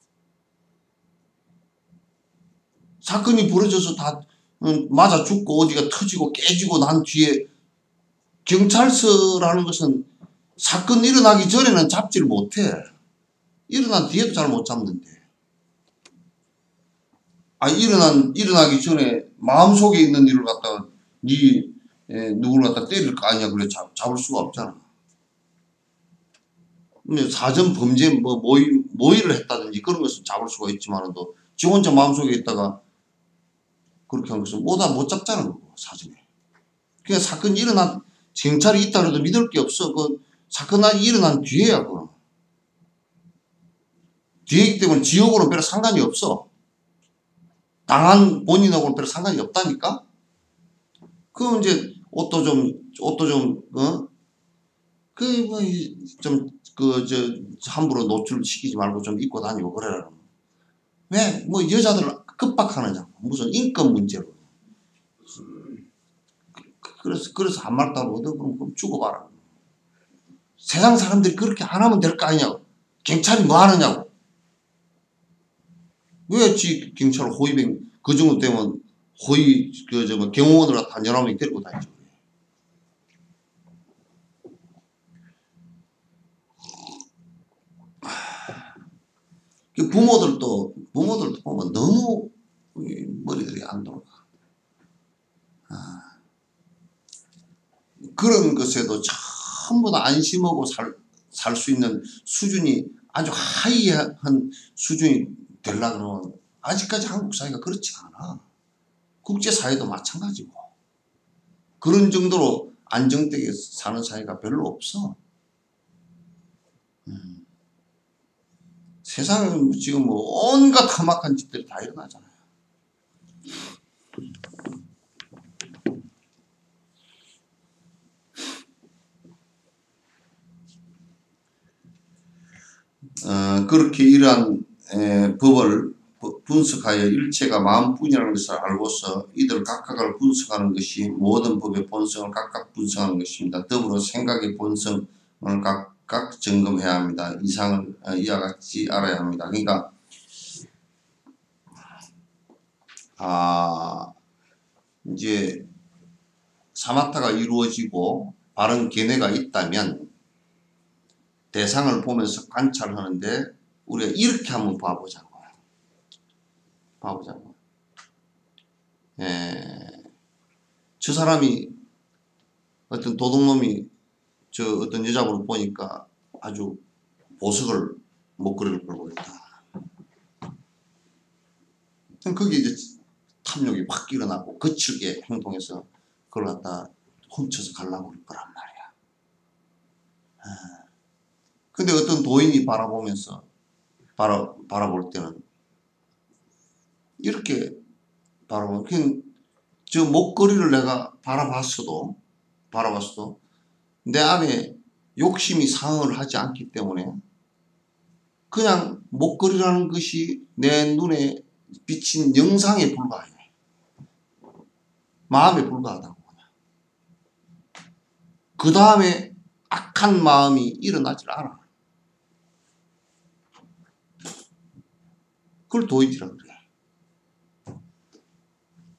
사건이 벌어져서 다 맞아 죽고 어디가 터지고 깨지고 난 뒤에 경찰서라는 것은 사건 일어나기 전에는 잡지를 못해. 일어난 뒤에도 잘 못 잡는데. 일어나기 전에 마음속에 있는 일을 갖다가 누구를 갖다 때릴 거 아니야. 그래 잡을 수가 없잖아. 사전 범죄 모의를 했다든지 그런 것은 잡을 수가 있지만도 지 혼자 마음속에 있다가 그렇게 한 것은 못 잡자는 거고 사전에. 그냥 사건이 경찰이 있다 그래도 믿을 게 없어. 그 사건이 일어난 뒤에야 그거. 뒤에이기 때문에 지역으로는 별로 상관이 없어. 당한 본인하고는 별로 상관이 없다니까? 그럼 이제 옷도 좀, 함부로 노출시키지 말고 좀 입고 다니고 그래라. 왜? 여자들을 급박하느냐고. 무슨 인권 문제로. 그래서 한 말 따로 얻어 그럼 죽어봐라. 세상 사람들이 그렇게 안 하면 될 거 아니냐고. 경찰이 뭐 하느냐고. 왜 경찰 그 정도 되면 경호원을 갖다 여러 명이 데리고 다니죠. 부모들도 보면 너무 머리들이 안 돌아가. 그런 것에도 전부 다 안심하고 살 수 있는 수준이 아주 하이한 수준이 되려고 그러면 아직까지 한국 사회가 그렇지 않아. 국제사회도 마찬가지고. 그런 정도로 안정되게 사는 사회가 별로 없어. 세상에 지금 온갖 험악한 짓들이 다 일어나잖아요. 그렇게 이러한 법을 분석하여 일체가 마음뿐이라는 것을 알고서 이들 각각을 분석하는 것이 모든 법의 본성을 각각 분석하는 것입니다. 더불어 생각의 본성을 각각 점검해야 합니다. 이상을 이와 같이 알아야 합니다. 그러니까 이제 사마타가 이루어지고 바른 견해가 있다면 대상을 보면서 관찰하는데 우리가 이렇게 한번 봐보자고. 저 사람이 어떤 도둑놈이 어떤 여자분을 보니까 아주 보석을 목걸이를 걸고 있다. 그럼 거기에 이제 탐욕이 확 일어나고 거칠게 행동해서 그걸 갖다 훔쳐서 가려고 할 거란 말이야. 근데 어떤 도인이 바라볼 때는 이렇게 바라보면 그냥 저 목걸이를 내가 바라봤어도 내 안에 욕심이 상응을 하지 않기 때문에 그냥 목걸이라는 것이 내 눈에 비친 영상에 불과해. 마음에 불과하다고. 그 다음에 악한 마음이 일어나질 않아. 그걸 도이지라고 그래.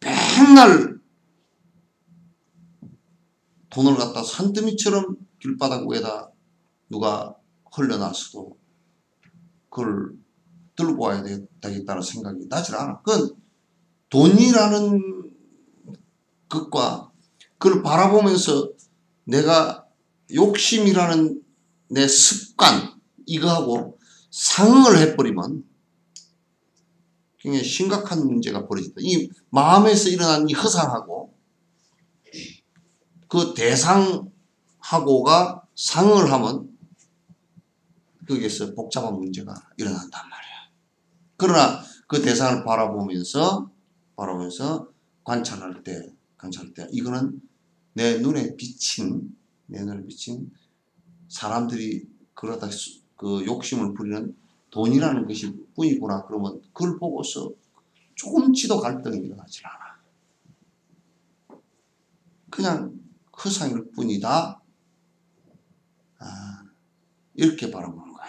맨날 돈을 갖다 산더미처럼 길바닥 위에다 누가 흘려놨어도 그걸 들고 와야 되겠다는 생각이 나질 않아. 그건 돈이라는 것과 그걸 바라보면서 내가 욕심이라는 내 습관 이거하고 상응을 해버리면 굉장히 심각한 문제가 벌어진다. 이 마음에서 일어난 이 허상하고 그 대상하고가 상응을 하면 거기에서 복잡한 문제가 일어난단 말이야. 그러나 그 대상을 바라보면서 관찰할 때 이거는 내 눈에 비친 사람들이 그러다 그 욕심을 부리는 돈이라는 것이 뿐이구나. 그러면 그걸 보고서 조금치도 갈등이 일어나질 않아. 그냥 허상일 뿐이다. 이렇게 바라보는 거야.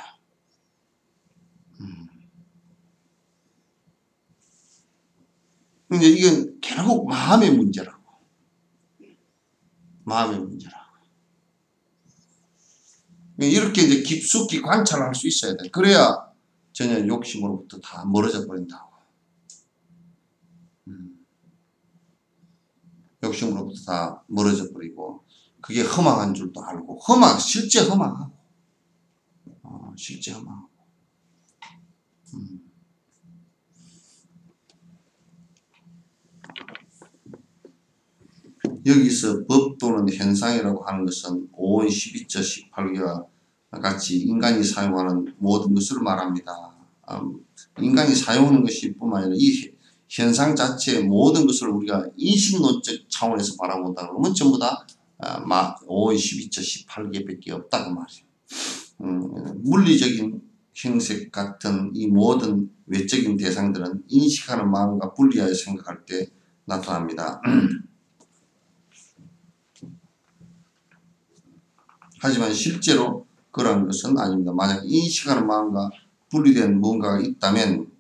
이제 이건 결국 마음의 문제라고. 이렇게 이제 깊숙이 관찰할 수 있어야 돼. 그래야 전혀 욕심으로부터 다 멀어져 버린다고. 욕심으로부터 다 멀어져 버리고, 그게 허망한 줄도 알고, 실제 허망하고, 실제 허망하고. 여기서 법 또는 현상이라고 하는 것은 5원 12조 18개와 같이 인간이 사용하는 모든 것을 말합니다. 인간이 사용하는 것이 뿐만 아니라 이 현상 자체의 모든 것을 우리가 인식론적 차원에서 바라본다 그러면 전부 다 5원 12조 18개밖에 없다고 말이에요. 물리적인 형색 같은 이 모든 외적인 대상들은 인식하는 마음과 분리하여 생각할 때 나타납니다. 하지만 실제로 그런 것은 아닙니다. 만약 인식하는 마음과 분리된 무언가가 있다면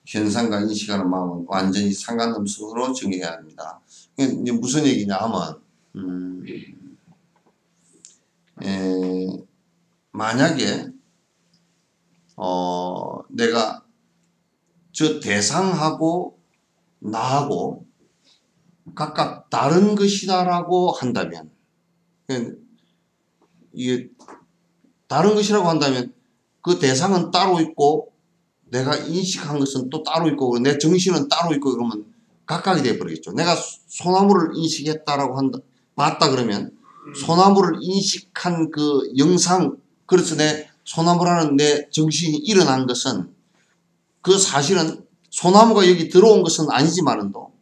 현상과 인식하는 마음은 완전히 상관없음으로 정의해야 합니다. 이제 무슨 얘기냐 하면 만약에 내가 저 대상하고 나하고 각각 다른 것이다라고 한다면, 이게 다른 것이라고 한다면 그 대상은 따로 있고 내가 인식한 것은 또 따로 있고 내 정신은 따로 있고 그러면 각각이 되어버리겠죠. 내가 소나무를 인식했다라고 봤다 그러면 소나무를 인식한 그 영상, 그래서 내 소나무라는 내 정신이 일어난 것은 그 사실은 소나무가 여기 들어온 것은 아니지만도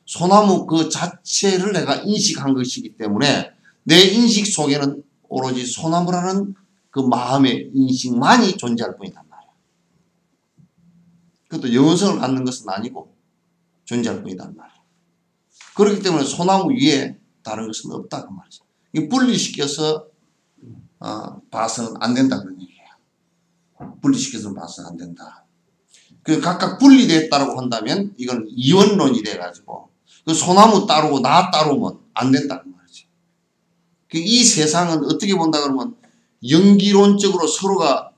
소나무 그 자체를 내가 인식한 것이기 때문에 내 인식 속에는 오로지 소나무라는 그 마음의 인식만이 존재할 뿐이단 말이야. 그것도 영원성을 갖는 것은 아니고 존재할 뿐이단 말이야. 그렇기 때문에 소나무 위에 다른 것은 없다 그 말이죠. 이 분리시켜서 봐서는 안 된다 그런 얘기예요. 분리시켜서 봐서는 안 된다. 그 각각 분리됐다고 한다면 이건 이원론이 돼가지고 그 소나무 따르고 나 따르면 안 된다 그 말이죠. 이 세상은 어떻게 본다 그러면 연기론적으로 서로가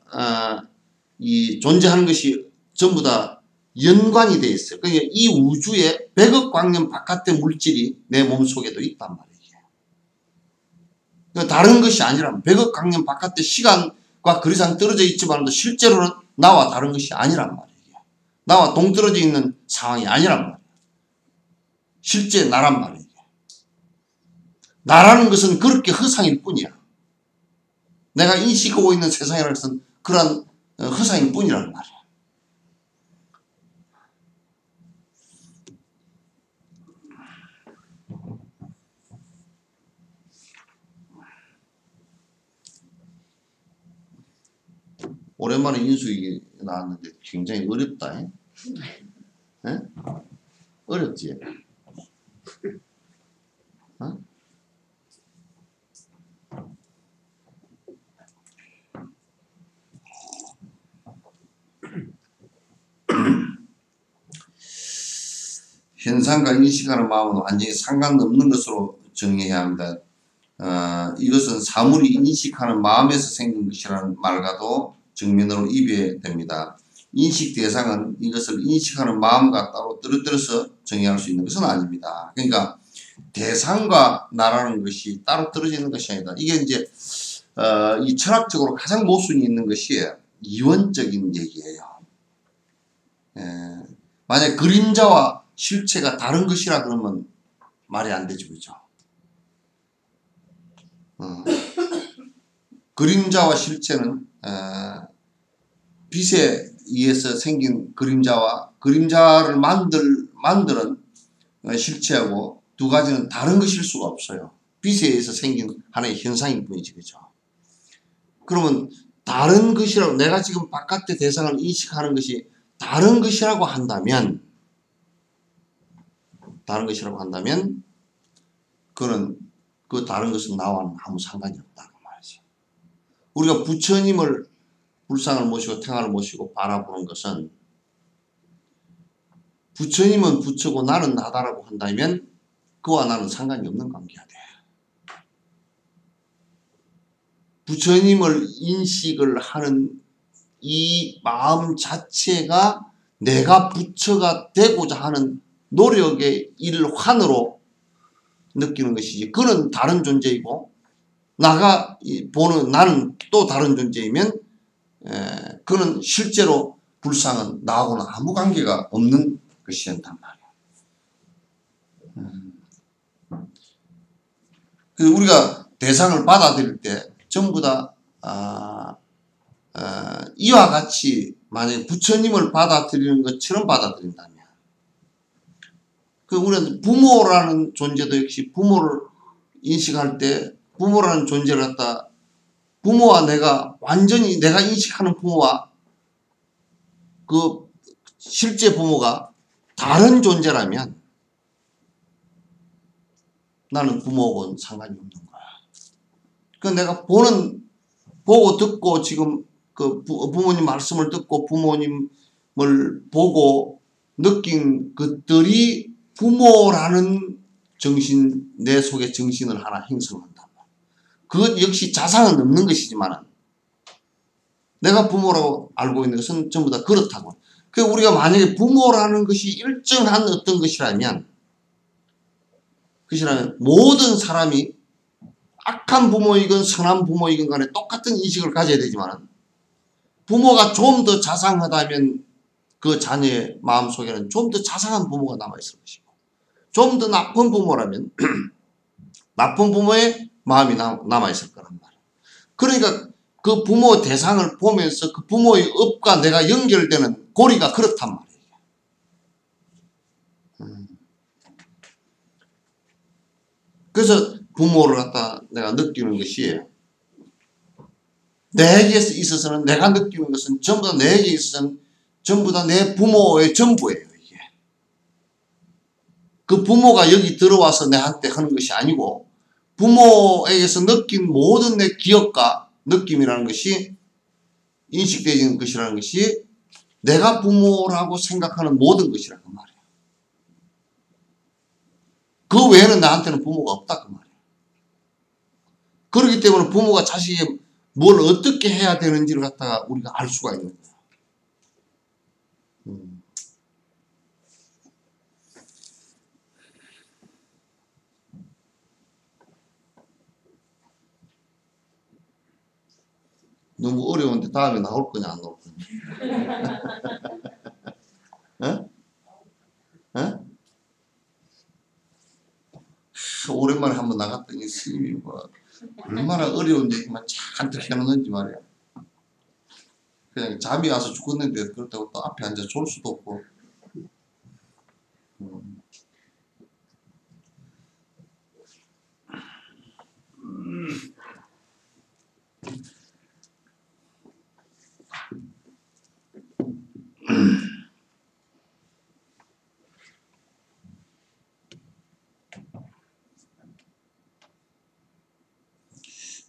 이 존재하는 것이 전부 다 연관이 되어 있어요. 그러니까 이 우주에 100억 광년 바깥의 물질이 내 몸속에도 있단 말이에요. 그러니까 다른 것이 아니라 100억 광년 바깥의 시간과 그 이상 떨어져 있지만 실제로는 나와 다른 것이 아니란 말이에요. 나와 동떨어져 있는 상황이 아니란 말이에요. 실제 나란 말이에요. 나라는 것은 그렇게 허상일 뿐이야. 내가 인식하고 있는 세상이라는 것은 그런 허상일 뿐이란 말이야. 오랜만에 인수익이 나왔는데 굉장히 어렵다. 에? 어렵지? 어? 현상과 인식하는 마음은 완전히 상관없는 것으로 정의해야 합니다. 이것은 사물이 인식하는 마음에서 생긴 것이라는 말과도 정면으로 이별해야 됩니다. 인식 대상은 이것을 인식하는 마음과 따로 떨어뜨려서 정의할 수 있는 것은 아닙니다. 그러니까 대상과 나라는 것이 따로 떨어져 있는 것이 아니다. 이게 이제 이 철학적으로 가장 모순이 있는 것이 이원적인 얘기예요. 만약 그림자와 실체가 다른 것이라 그러면 말이 안 되죠, 그죠? 그림자와 실체는 빛에 의해서 생긴 그림자와 그림자를 만드는 실체하고 두 가지는 다른 것일 수가 없어요. 빛에 의해서 생긴 하나의 현상일 뿐이지, 그죠? 그러면 다른 것이라고, 내가 지금 바깥의 대상을 인식하는 것이 다른 것이라고 한다면 그는 그 다른 것은 나와는 아무 상관이 없다는 말이지. 우리가 부처님을 불상을 모시고 태양을 모시고 바라보는 것은 부처님은 부처고 나는 나다라고 한다면 그와 나는 상관이 없는 관계가 돼. 부처님을 인식을 하는 이 마음 자체가 내가 부처가 되고자 하는 노력의 일환으로 느끼는 것이지, 그는 다른 존재이고 나가 보는 나는 또 다른 존재이면 그는 실제로 불상은 나하고는 아무 관계가 없는 것이 된단 말이야. 우리가 대상을 받아들일 때 전부 다 이와 같이 만약에 부처님을 받아들이는 것처럼 받아들인다면, 우리는 부모라는 존재도 역시 부모를 인식할 때 부모라는 존재를 갖다 부모와 내가 완전히 내가 인식하는 부모와 그 실제 부모가 다른 존재라면 나는 부모하고는 상관이 없는 거야. 그 내가 보고 듣고 지금 그 부모님 말씀을 듣고 부모님을 보고 느낀 것들이 부모라는 정신, 내 속에 정신을 하나 형성한다. 그것 역시 자상은 없는 것이지만 내가 부모라고 알고 있는 것은 전부 다 그렇다고. 그 우리가 만약에 부모라는 것이 일정한 어떤 것이라면 모든 사람이 악한 부모이건 선한 부모이건 간에 똑같은 인식을 가져야 되지만, 부모가 좀 더 자상하다면 그 자녀의 마음속에는 좀 더 자상한 부모가 남아있을 것이고, 좀 더 나쁜 부모라면 나쁜 부모의 마음이 남아있을 거란 말이에요. 그러니까 그 부모 대상을 보면서 그 부모의 업과 내가 연결되는 고리가 그렇단 말이에요. 그래서 부모를 갖다 내가 느끼는 것이, 내게 있어서는 내가 느끼는 것은 전부 다 내게 있어서는 전부 다 내 부모의 전부예요. 이게. 그 부모가 여기 들어와서 내한테 하는 것이 아니고, 부모에게서 느낀 모든 내 기억과 느낌이라는 것이 인식되는 것이라는 것이 내가 부모라고 생각하는 모든 것이라는 말이에요. 그 외에는 나한테는 부모가 없다 그 말이에요. 그렇기 때문에 부모가 자식이 뭘 어떻게 해야 되는지를 갖다가 우리가 알 수가 있는 거예요. 너무 어려운데 다음에 나올 거냐 안 나올 거냐? 에? 에? 오랜만에 한번 나갔더니 스님이 뭐 얼마나 어려운 얘기만 잔뜩 해놓는지 말이야. 그냥 잠이 와서 죽었는데 그렇다고 또 앞에 앉아 졸 수도 없고.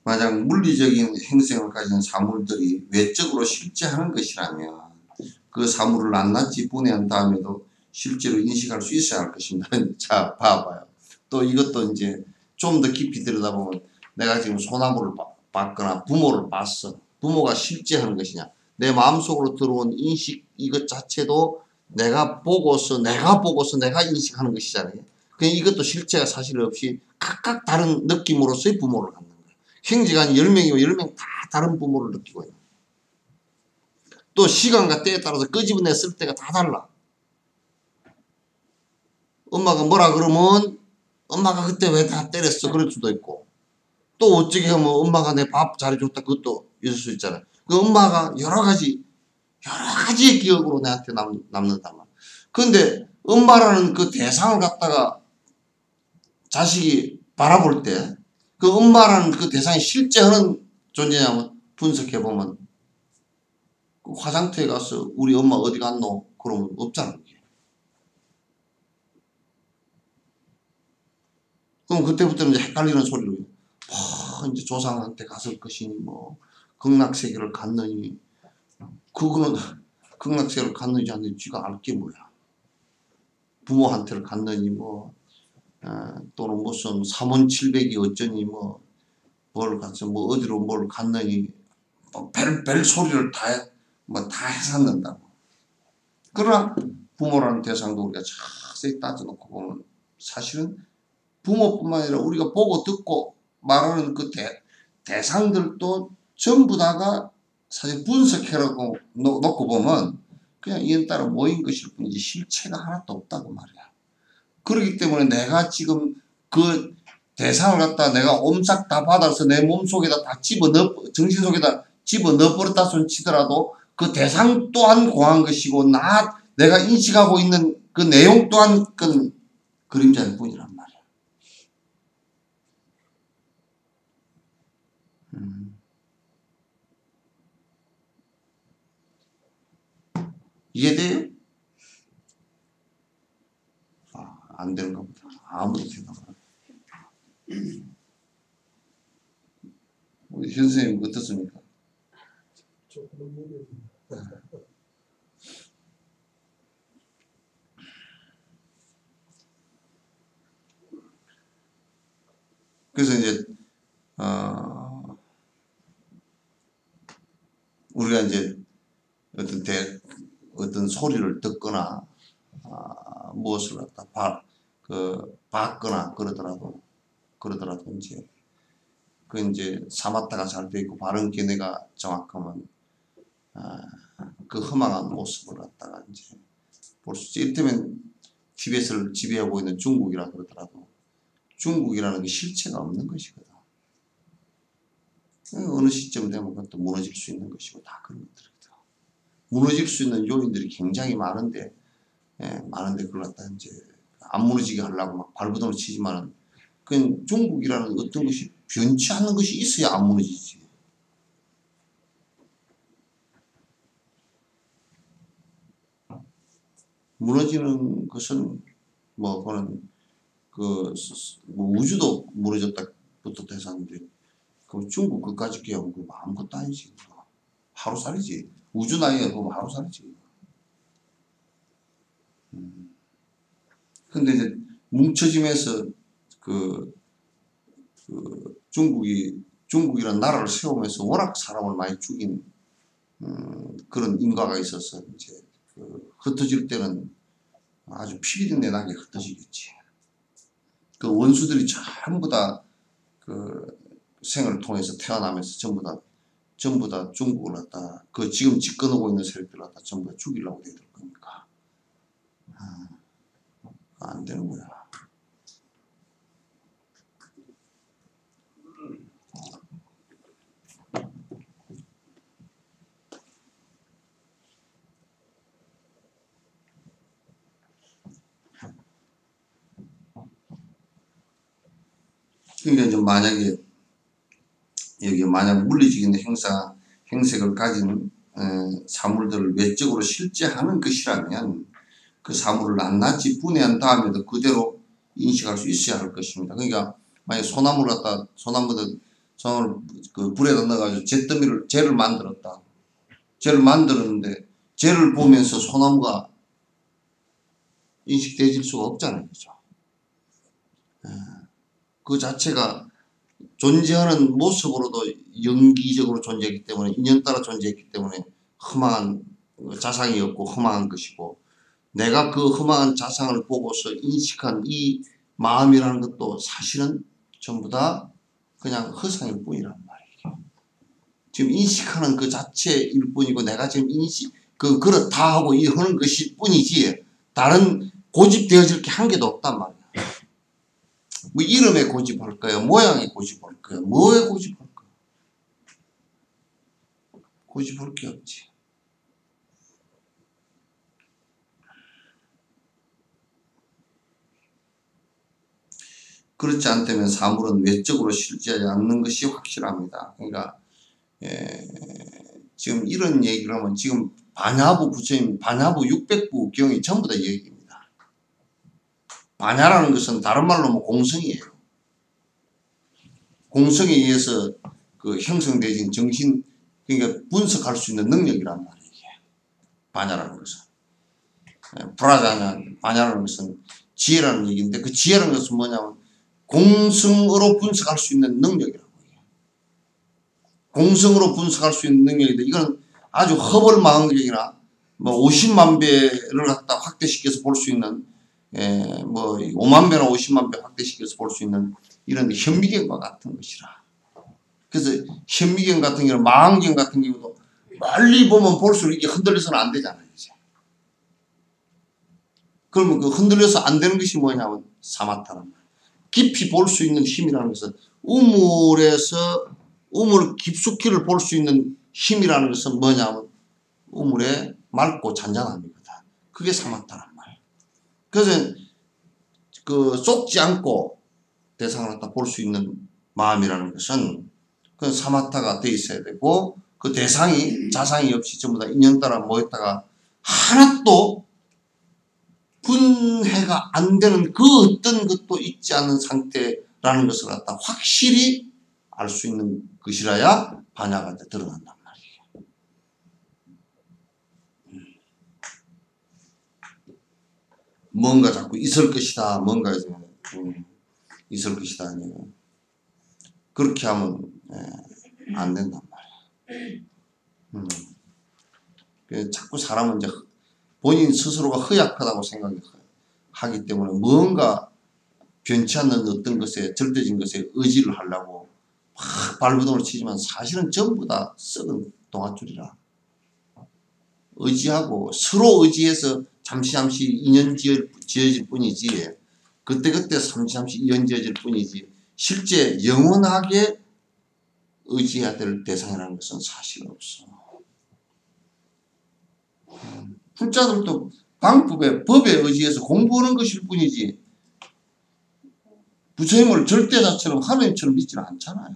만약 물리적인 행성을 가진 사물들이 외적으로 실제하는 것이라면 그 사물을 낱낱이 분해한 다음에도 실제로 인식할 수 있어야 할 것입니다. 자, 봐봐요. 또 이것도 이제 좀 더 깊이 들여다보면, 내가 지금 소나무를 봤거나 부모를 봤어. 부모가 실제하는 것이냐. 내 마음속으로 들어온 인식 이것 자체도 내가 보고서 내가 인식하는 것이잖아요. 그냥 이것도 실체가 사실 없이 각각 다른 느낌으로서의 부모를 갖는 거예요. 형제가 한 10명이면 10명 다 다른 부모를 느끼고 있는 거예요. 또 시간과 때에 따라서 끄집어냈을 때가 다 달라. 엄마가 뭐라 그러면 엄마가 그때 왜 다 때렸어 그럴 수도 있고, 또 어떻게 하면 엄마가 내 밥 잘해줬다 그것도 있을 수 있잖아요. 그 엄마가 여러 가지의 기억으로 내한테 남는단 말이야. 그런데 엄마라는 그 대상을 갖다가 자식이 바라볼 때 그 엄마라는 그 대상이 실제하는 존재냐면 분석해보면 그 화장터에 가서 우리 엄마 어디 갔노? 그러면 없잖아. 그럼 그때부터는 이제 헷갈리는 소리로 이제 조상한테 갔을 것이니 뭐 극락세계를 갔느니, 그거는 극락세계를 갔는지 안 갔는지 쥐가 알 게 뭐야. 부모한테를 갔느니 뭐 또는 무슨 3원 700이 어쩌니 뭐 뭘 갔어, 뭐 어디로 뭘 갔느니 뭐 별 소리를 다 해샀는다고. 그러나 부모라는 대상도 우리가 자세히 따져놓고 보면 사실은 부모뿐만 아니라 우리가 보고 듣고 말하는 그 대상들도 전부 다가 사실 분석해라고 놓고 보면 그냥 이에 따라 모인 것일 뿐이지 실체가 하나도 없다고 말이야. 그렇기 때문에 내가 지금 그 대상을 갖다 내가 옴싹 다 받아서 내 몸속에다 다 정신 속에다 집어넣어 버렸다 손 치더라도 그 대상 또한 공한 것이고 내가 인식하고 있는 그 내용 또한 그 그림자일 뿐이란 말이야. 이해돼요? 안 되는가 보다. 아무도 생각 안 해. 우리 현 선생님 어떻습니까? 그래서 이제 우리가 이제 어떤 소리를 듣거나 무엇을 갖다 봤거나 그러더라도 이제 사마타가 잘 돼 있고 바른 견해가 정확하면 그 허망한 모습을 갖다가 이제 볼 수 있지. 이를테면 티벳을 지배하고 있는 중국이라 그러더라도 중국이라는 게 실체가 없는 것이거든. 어느 시점 되면 그것도 무너질 수 있는 것이고 다 그런 것들이거든. 무너질 수 있는 요인들이 굉장히 많은데 그걸 갖다 이제 안 무너지게 하려고 막 발버둥을 치지만은 그건 중국이라는 어떤 것이 변치 않는 것이 있어야 안 무너지지. 무너지는 것은 뭐 그거는 뭐 우주도 무너졌다부터 대사인데 그 중국 그까지 기하고 그 아무것도 아니지. 하루살이지. 우주 나이에 보면 하루살이지. 근데 이제 뭉쳐지면서 중국이라는 나라를 세우면서 워낙 사람을 많이 죽인 그런 인과가 있어서 이제 흩어질 때는 아주 피비린내 나게 흩어지겠지. 그 원수들이 전부 다 그 생을 통해서 태어나면서 전부 다 중국을 갖다 그 지금 집권하고 있는 세력들을 갖다 전부 다 죽이려고 되들 거니까 안 되는 거야. 그러니까 이제 만약에 여기 만약 물리적인 행색을 가진 사물들을 외적으로 실제하는 것이라면 그 사물을 낱낱이 분해한 다음에도 그대로 인식할 수 있어야 할 것입니다. 그러니까 만약 소나무를 그 불에다 넣어가지고 재를 만들었다. 재를 만들었는데 재를 보면서 소나무가 인식되질 수가 없잖아요. 그죠? 그 자체가 존재하는 모습으로도 연기적으로 존재했기 때문에 인연 따라 존재했기 때문에 허망한 자상이었고 허망한 것이고 내가 그 허망한 자상을 보고서 인식한 이 마음이라는 것도 사실은 전부 다 그냥 허상일 뿐이란 말이에요. 지금 인식하는 그 자체일 뿐이고 내가 지금 그렇다 하고 하는 것일 뿐이지 다른 고집되어질 게 한 개도 없단 말이에요. 뭐 이름에 고집할 거예요? 모양에 고집할 거예요? 뭐에 고집할 거예요? 고집할 게 없지. 그렇지 않다면 사물은 외적으로 실제하지 않는 것이 확실합니다. 그러니까 지금 이런 얘기를 하면 지금 반야부 부처님 반야부 600부 경이 전부 다 얘기입니다. 반야라는 것은 다른 말로 뭐 공성이에요. 공성에 의해서 그 형성되진 정신 그러니까 분석할 수 있는 능력이란 말이에요. 반야라는 것은 반야라는 것은 지혜라는 얘기인데 그 지혜라는 것은 뭐냐면 공성으로 분석할 수 있는 능력이라고 해요. 공성으로 분석할 수 있는 능력인데 이건 아주 허벌 망원경이나 뭐 50만 배를 갖다 확대시켜서 볼 수 있는 뭐 5만 배나 50만 배 확대시켜서 볼 수 있는 이런 현미경과 같은 것이라. 그래서 현미경 같은 경우는 망원경 같은 경우도 멀리 보면 볼수록 이게 흔들려서는 안 되잖아요. 이제. 그러면 그 흔들려서 안 되는 것이 뭐냐면 사마타란 말이에요. 깊이 볼 수 있는 힘이라는 것은 우물에서 우물 깊숙이를 볼 수 있는 힘이라는 것은 뭐냐면 우물의 맑고 잔잔함이거든. 그게 사마타란 말이에요. 그래서 그 쏟지 않고 대상을 갖다 볼 수 있는 마음이라는 것은 그 사마타가 돼 있어야 되고 그 대상이 자상이 없이 전부 다 인연 따라 모였다가 하나도 분해가 안 되는 그 어떤 것도 있지 않은 상태라는 것을 갖다 확실히 알 수 있는 것이라야 반야가 드러난단 말이에요. 뭔가 자꾸 있을 것이다. 뭔가 있을 것이다. 아니면 그렇게 하면 안 된단 말이에요. 자꾸 사람은 이제 본인 스스로가 허약하다고 생각하기 때문에 뭔가 변치 않는 어떤 것에 절대적인 것에 의지를 하려고 막 발버둥을 치지만 사실은 전부 다 썩은 동아줄이라. 의지하고 서로 의지해서 잠시 인연 지어질 뿐이지 그때 잠시 인연 지어질 뿐이지 실제 영원하게 의지해야 될 대상이라는 것은 사실 없어. 불자들도 방법에 법에 의지해서 공부하는 것일 뿐이지 부처님을 절대자처럼 하느님처럼 믿지는 않잖아요.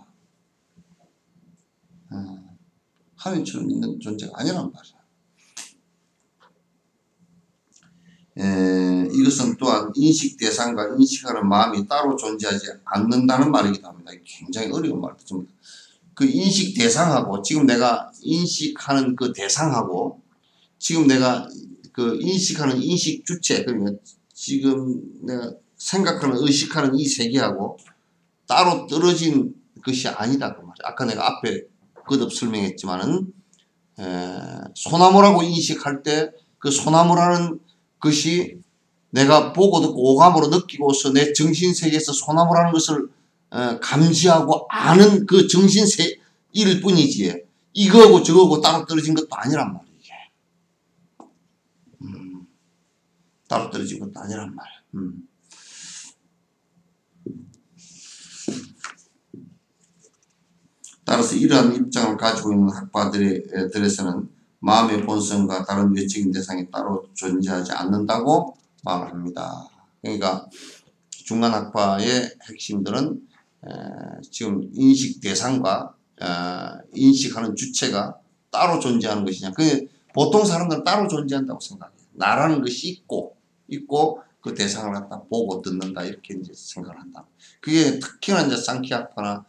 하느님처럼 믿는 존재가 아니란 말이야. 이것은 또한 인식 대상과 인식하는 마음이 따로 존재하지 않는다는 말이기도 합니다. 굉장히 어려운 말이죠. 그 인식 대상하고 지금 내가 인식하는 그 대상하고 지금 내가 그 인식하는 인식 주체 그러니까 지금 내가 생각하는 의식하는 이 세계하고 따로 떨어진 것이 아니다 그 말이야. 아까 내가 앞에 거듭 설명했지만은 소나무라고 인식할 때 그 소나무라는 것이 내가 보고 듣고 오감으로 느끼고서 내 정신세계에서 소나무라는 것을 감지하고 아는 그 정신세일 뿐이지 이거하고 저거하고 따로 떨어진 것도 아니란 말이야. 따로 떨어진 것도 아니란 말이야. 따라서 이러한 입장을 가지고 있는 학파들에서는 마음의 본성과 다른 외적인 대상이 따로 존재하지 않는다고 말을 합니다. 그러니까 중간학파의 핵심들은 지금 인식 대상과 인식하는 주체가 따로 존재하는 것이냐. 보통 사람들은 따로 존재한다고 생각해요. 나라는 것이 있고 그 대상을 갖다 보고 듣는다 이렇게 이제 생각을 한다. 그게 특히나 이제 상키학파나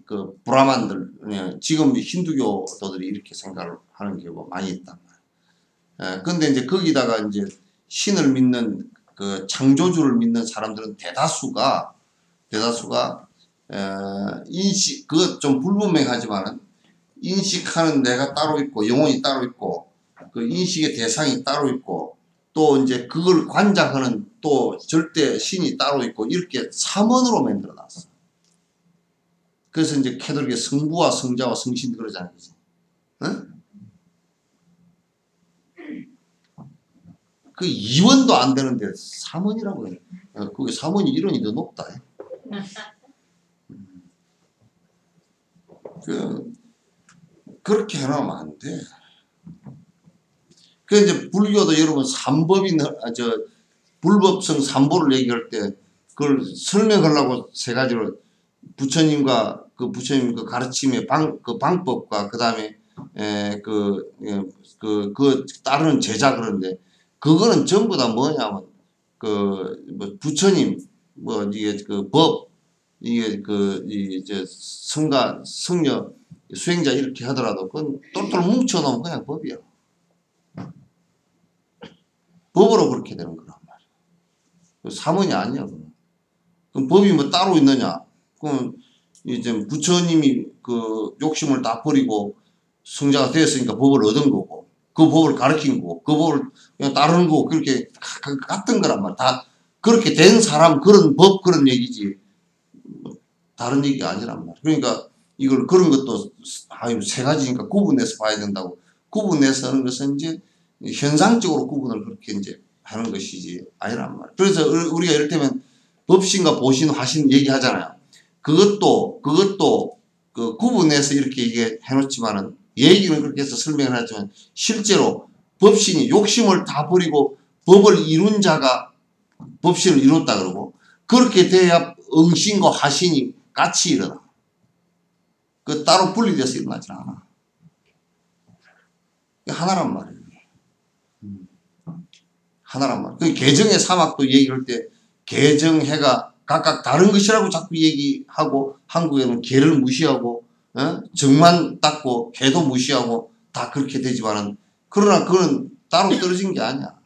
그 브라만들 지금 힌두교도들이 이렇게 생각을 하는 경우가 많이 있단 말이에요. 근데 이제 거기다가 이제 신을 믿는 그 창조주를 믿는 사람들은 대다수가 인식 그거 좀 불분명하지만은 인식하는 내가 따로 있고 영혼이 따로 있고 그 인식의 대상이 따로 있고 또 이제 그걸 관장하는 또 절대 신이 따로 있고 이렇게 삼원으로 만들어 놨어. 그래서 이제 캐톨릭의 성부와 성자와 성신 그러잖아요. 응? 그 2원도 안 되는데 3원이라고 해요. 그게 3원이 이론이 더 높다. 그렇게 해놓으면 안 돼. 그 이제 불교도 여러분 삼법이 불법성 삼보를 얘기할 때 그걸 설명하려고 세 가지로 부처님과 그 부처님 그 가르침의 그 방법과 그 다음에 그 따르는 제자 그런데 그거는 전부 다 뭐냐면 뭐 부처님 뭐 이게 그 법 이게 이제 성가 성녀 수행자 이렇게 하더라도 그건 똘똘 뭉쳐놓으면 그냥 법이야. 법으로 그렇게 되는 거란 말이야. 사문이 아니야. 그럼 법이 뭐 따로 있느냐? 그럼 이제 부처님이 그 욕심을 다 버리고 성자가 되었으니까 법을 얻은 거고, 그 법을 가르친 거고, 그 법을 그냥 따르는 거고, 그렇게 같은 거란 말이야. 다 그렇게 된 사람, 그런 법, 그런 얘기지. 다른 얘기가 아니란 말이야. 그러니까 이걸 그런 것도 아유 세 가지니까 구분해서 봐야 된다고. 구분해서 하는 것은 이제 현상적으로 구분을 그렇게 이제 하는 것이지 아니란 말이야. 그래서 우리가 이를테면 법신과 보신, 화신 얘기하잖아요. 그것도 그 구분해서 이렇게 얘기해 놓지만은 얘기는 그렇게 해서 설명을 하지만 실제로 법신이 욕심을 다 버리고 법을 이룬 자가 법신을 이뤘다 그러고, 그렇게 돼야 응신과 화신이 같이 일어나. 그 따로 분리돼서 일어나지 않아. 하나란 말이에요. 하나란 말. 그 개정의 사막도 얘기할 때 개정해가 각각 다른 것이라고 자꾸 얘기하고, 한국에는 개를 무시하고 정만 닦고 해도 무시하고 다 그렇게 되지만은, 그러나 그건 따로 떨어진 게 아니야.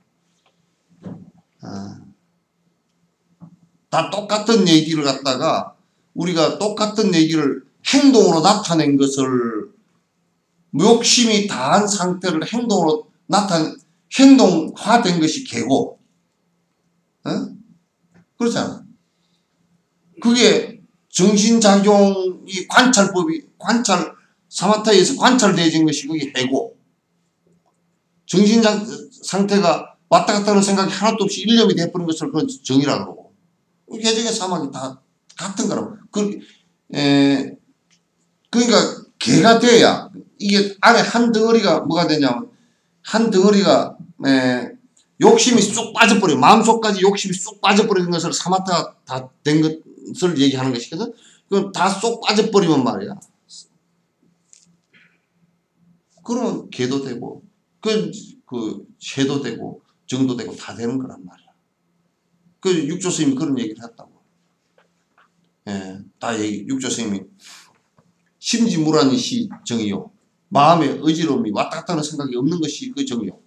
다 똑같은 얘기를 갖다가 우리가 똑같은 얘기를 행동으로 나타낸 것을, 욕심이 다한 상태를 행동으로 행동화된 것이 개고, 그렇잖아. 그게 정신작용이 사마타에서 관찰되어진 것이 그게 해고, 정신 상태가 왔다 갔다 하는 생각이 하나도 없이 일념이 돼버린 것을 그건 정이라고 그러고, 개정의 사막이 다 같은 거라고. 그러니까 개가 돼야, 이게 안에 한 덩어리가 뭐가 되냐면, 한 덩어리가 욕심이 쑥 빠져버리고, 마음속까지 욕심이 쑥 빠져버리는 것을 사마타가 다 된 것을 얘기하는 것이거든. 그럼 다 쏙 빠져버리면 말이야, 그러면 개도 되고 그 쇠도 되고 정도 되고 다 되는 거란 말이야. 그 육조 스님이 그런 얘기를 했다고. 다 육조 스님이 심지무란이 시 정이요, 마음의 어지러움이 왔다 갔다 하는 생각이 없는 것이 그 정이요.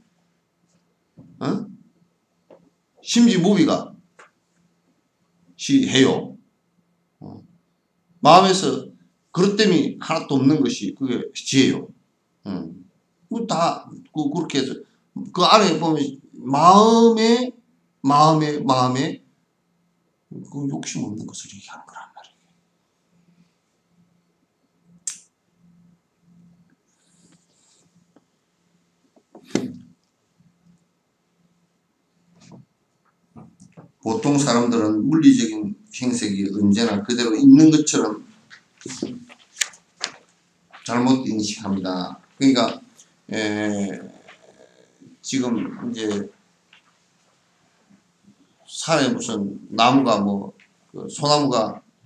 심지무비가 시 해요. 마음에서 그릇됨이 하나도 없는 것이 그게 지혜요. 다 그렇게 해서 그 안에 보면 마음에 그 욕심 없는 것을 얘기하는 거란 말이에요. 보통 사람들은 물리적인 행색이 언제나 그대로 있는 것처럼 잘못 인식합니다. 그러니까 지금 이제 산에 무슨 나무가 뭐 그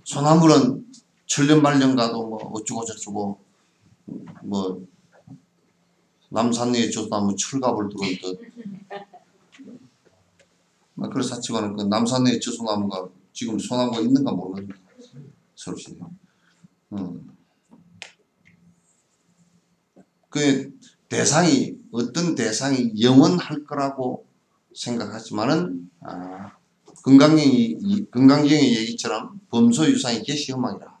소나무는 천년만년 가도 뭐 어쩌고 저쩌고, 뭐 남산리에 저소나무 철갑을 두른 듯, 그래서 하지만은 그 남산리에 저소나무가 지금 소나무가 있는가 모르겠네. 서울시네요. 그 대상이, 어떤 대상이 영원할 거라고 생각하지만은, 건강경의 얘기처럼 범소유상이 개시험왕이라.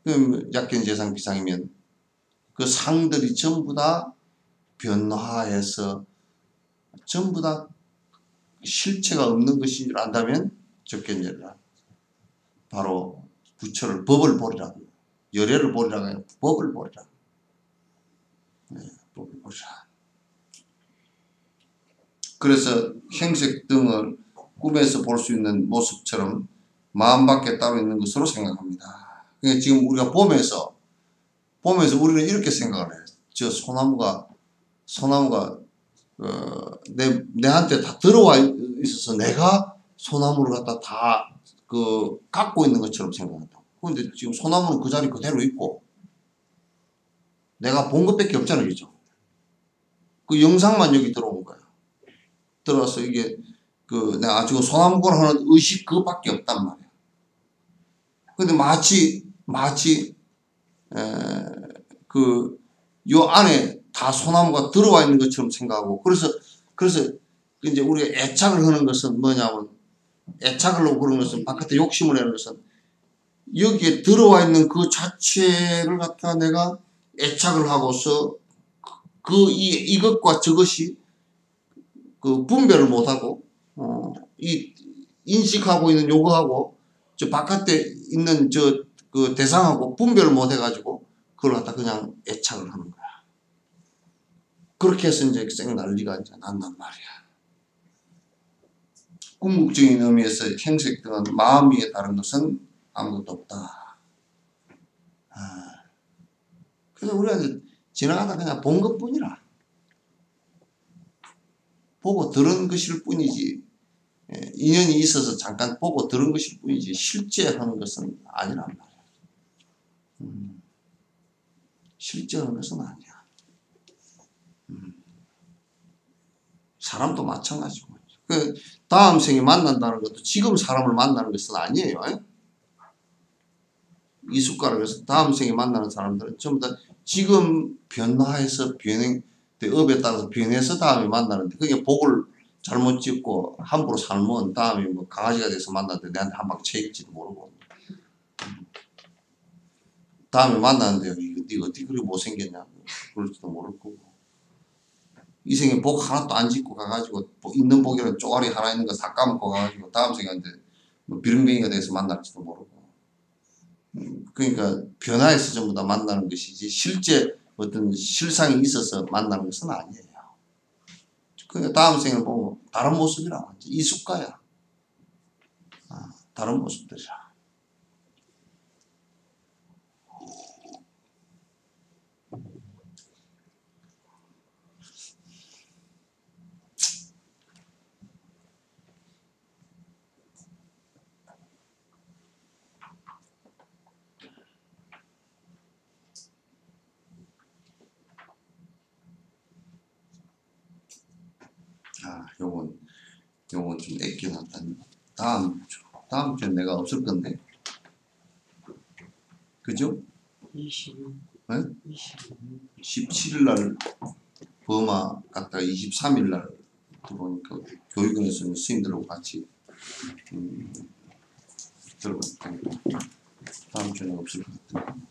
그럼 약견재상 비상이면 그 상들이 전부 다 변화해서 전부 다 실체가 없는 것이란다면 적견재라. 바로 부처를, 법을 보리라. 열애를 보리라가 아니라 법을 보리라. 법을 보리라. 그래서 행색 등을 꿈에서 볼 수 있는 모습처럼 마음밖에 따로 있는 것으로 생각합니다. 그러니까 지금 우리가 보면서 우리는 이렇게 생각을 해요. 저 소나무가 내한테 다 들어와 있어서 내가 소나무를 갖다 다 갖고 있는 것처럼 생각한다. 그런데 지금 소나무는 그 자리 그대로 있고 내가 본 것밖에 없잖아요. 그죠? 그 영상만 여기 들어온 거야. 들어와서 이게 내가 지금 소나무를 하는 의식 그것밖에 없단 말이야. 근데 마치 요 안에 다 소나무가 들어와 있는 것처럼 생각하고, 그래서 이제 우리가 애착을 하는 것은 뭐냐면, 애착을 하고 그런 것은 바깥에 욕심을 내는 것은 여기에 들어와 있는 그 자체를 갖다 내가 애착을 하고서 이것과 저것이 그 분별을 못하고 이 인식하고 있는 요거하고 저 바깥에 있는 그 대상하고 분별을 못 해가지고 그걸 갖다 그냥 애착을 하는 거야. 그렇게 해서 이제 쌩 난리가 이제 난단 말이야. 궁극적인 의미에서 행색등은 마음 위에 다른 것은 아무것도 없다. 그래서 우리가 지나가다 그냥 본 것뿐이라. 보고 들은 것일 뿐이지, 인연이 있어서 잠깐 보고 들은 것일 뿐이지 실제 하는 것은 아니란 말이야. 실제 하는 것은 아니야. 사람도 마찬가지고. 그 다음 생에 만난다는 것도 지금 사람을 만나는 것은 아니에요. 이 숟가락에서 다음 생에 만나는 사람들은 전부 다 지금 변화해서 업에 따라서 변해서 다음에 만나는데, 그게 복을 잘못 짓고 함부로 살면 다음에 뭐 강아지가 돼서 만났는데 내한테 한 방 쳐일지도 모르고, 다음에 만났는데 네가 어떻게 그렇게 못생겼냐 그럴지도 모를 거고, 이 생에 복 하나도 안 짓고 가가지고 있는 복이라는 쪼가리 하나 있는 거 다 까먹고 가가지고 다음 생한테 뭐 비릉뱅이가 돼서 만날지도 모르고. 그러니까 변화해서 전부 다 만나는 것이지 실제 어떤 실상이 있어서 만나는 것은 아니에요. 그러니까 다음 생을 보면 다른 모습이라. 이숙가야. 다른 모습들이라. 요건 좀 애껴놨다. 다음 주에 내가 없을 건데. 그죠? 17일 날 버마 갔다가 23일 날 들어오니까 교육원에서는 스님들하고 같이 들어갔다니까 다음 주에 없을 것 같아요.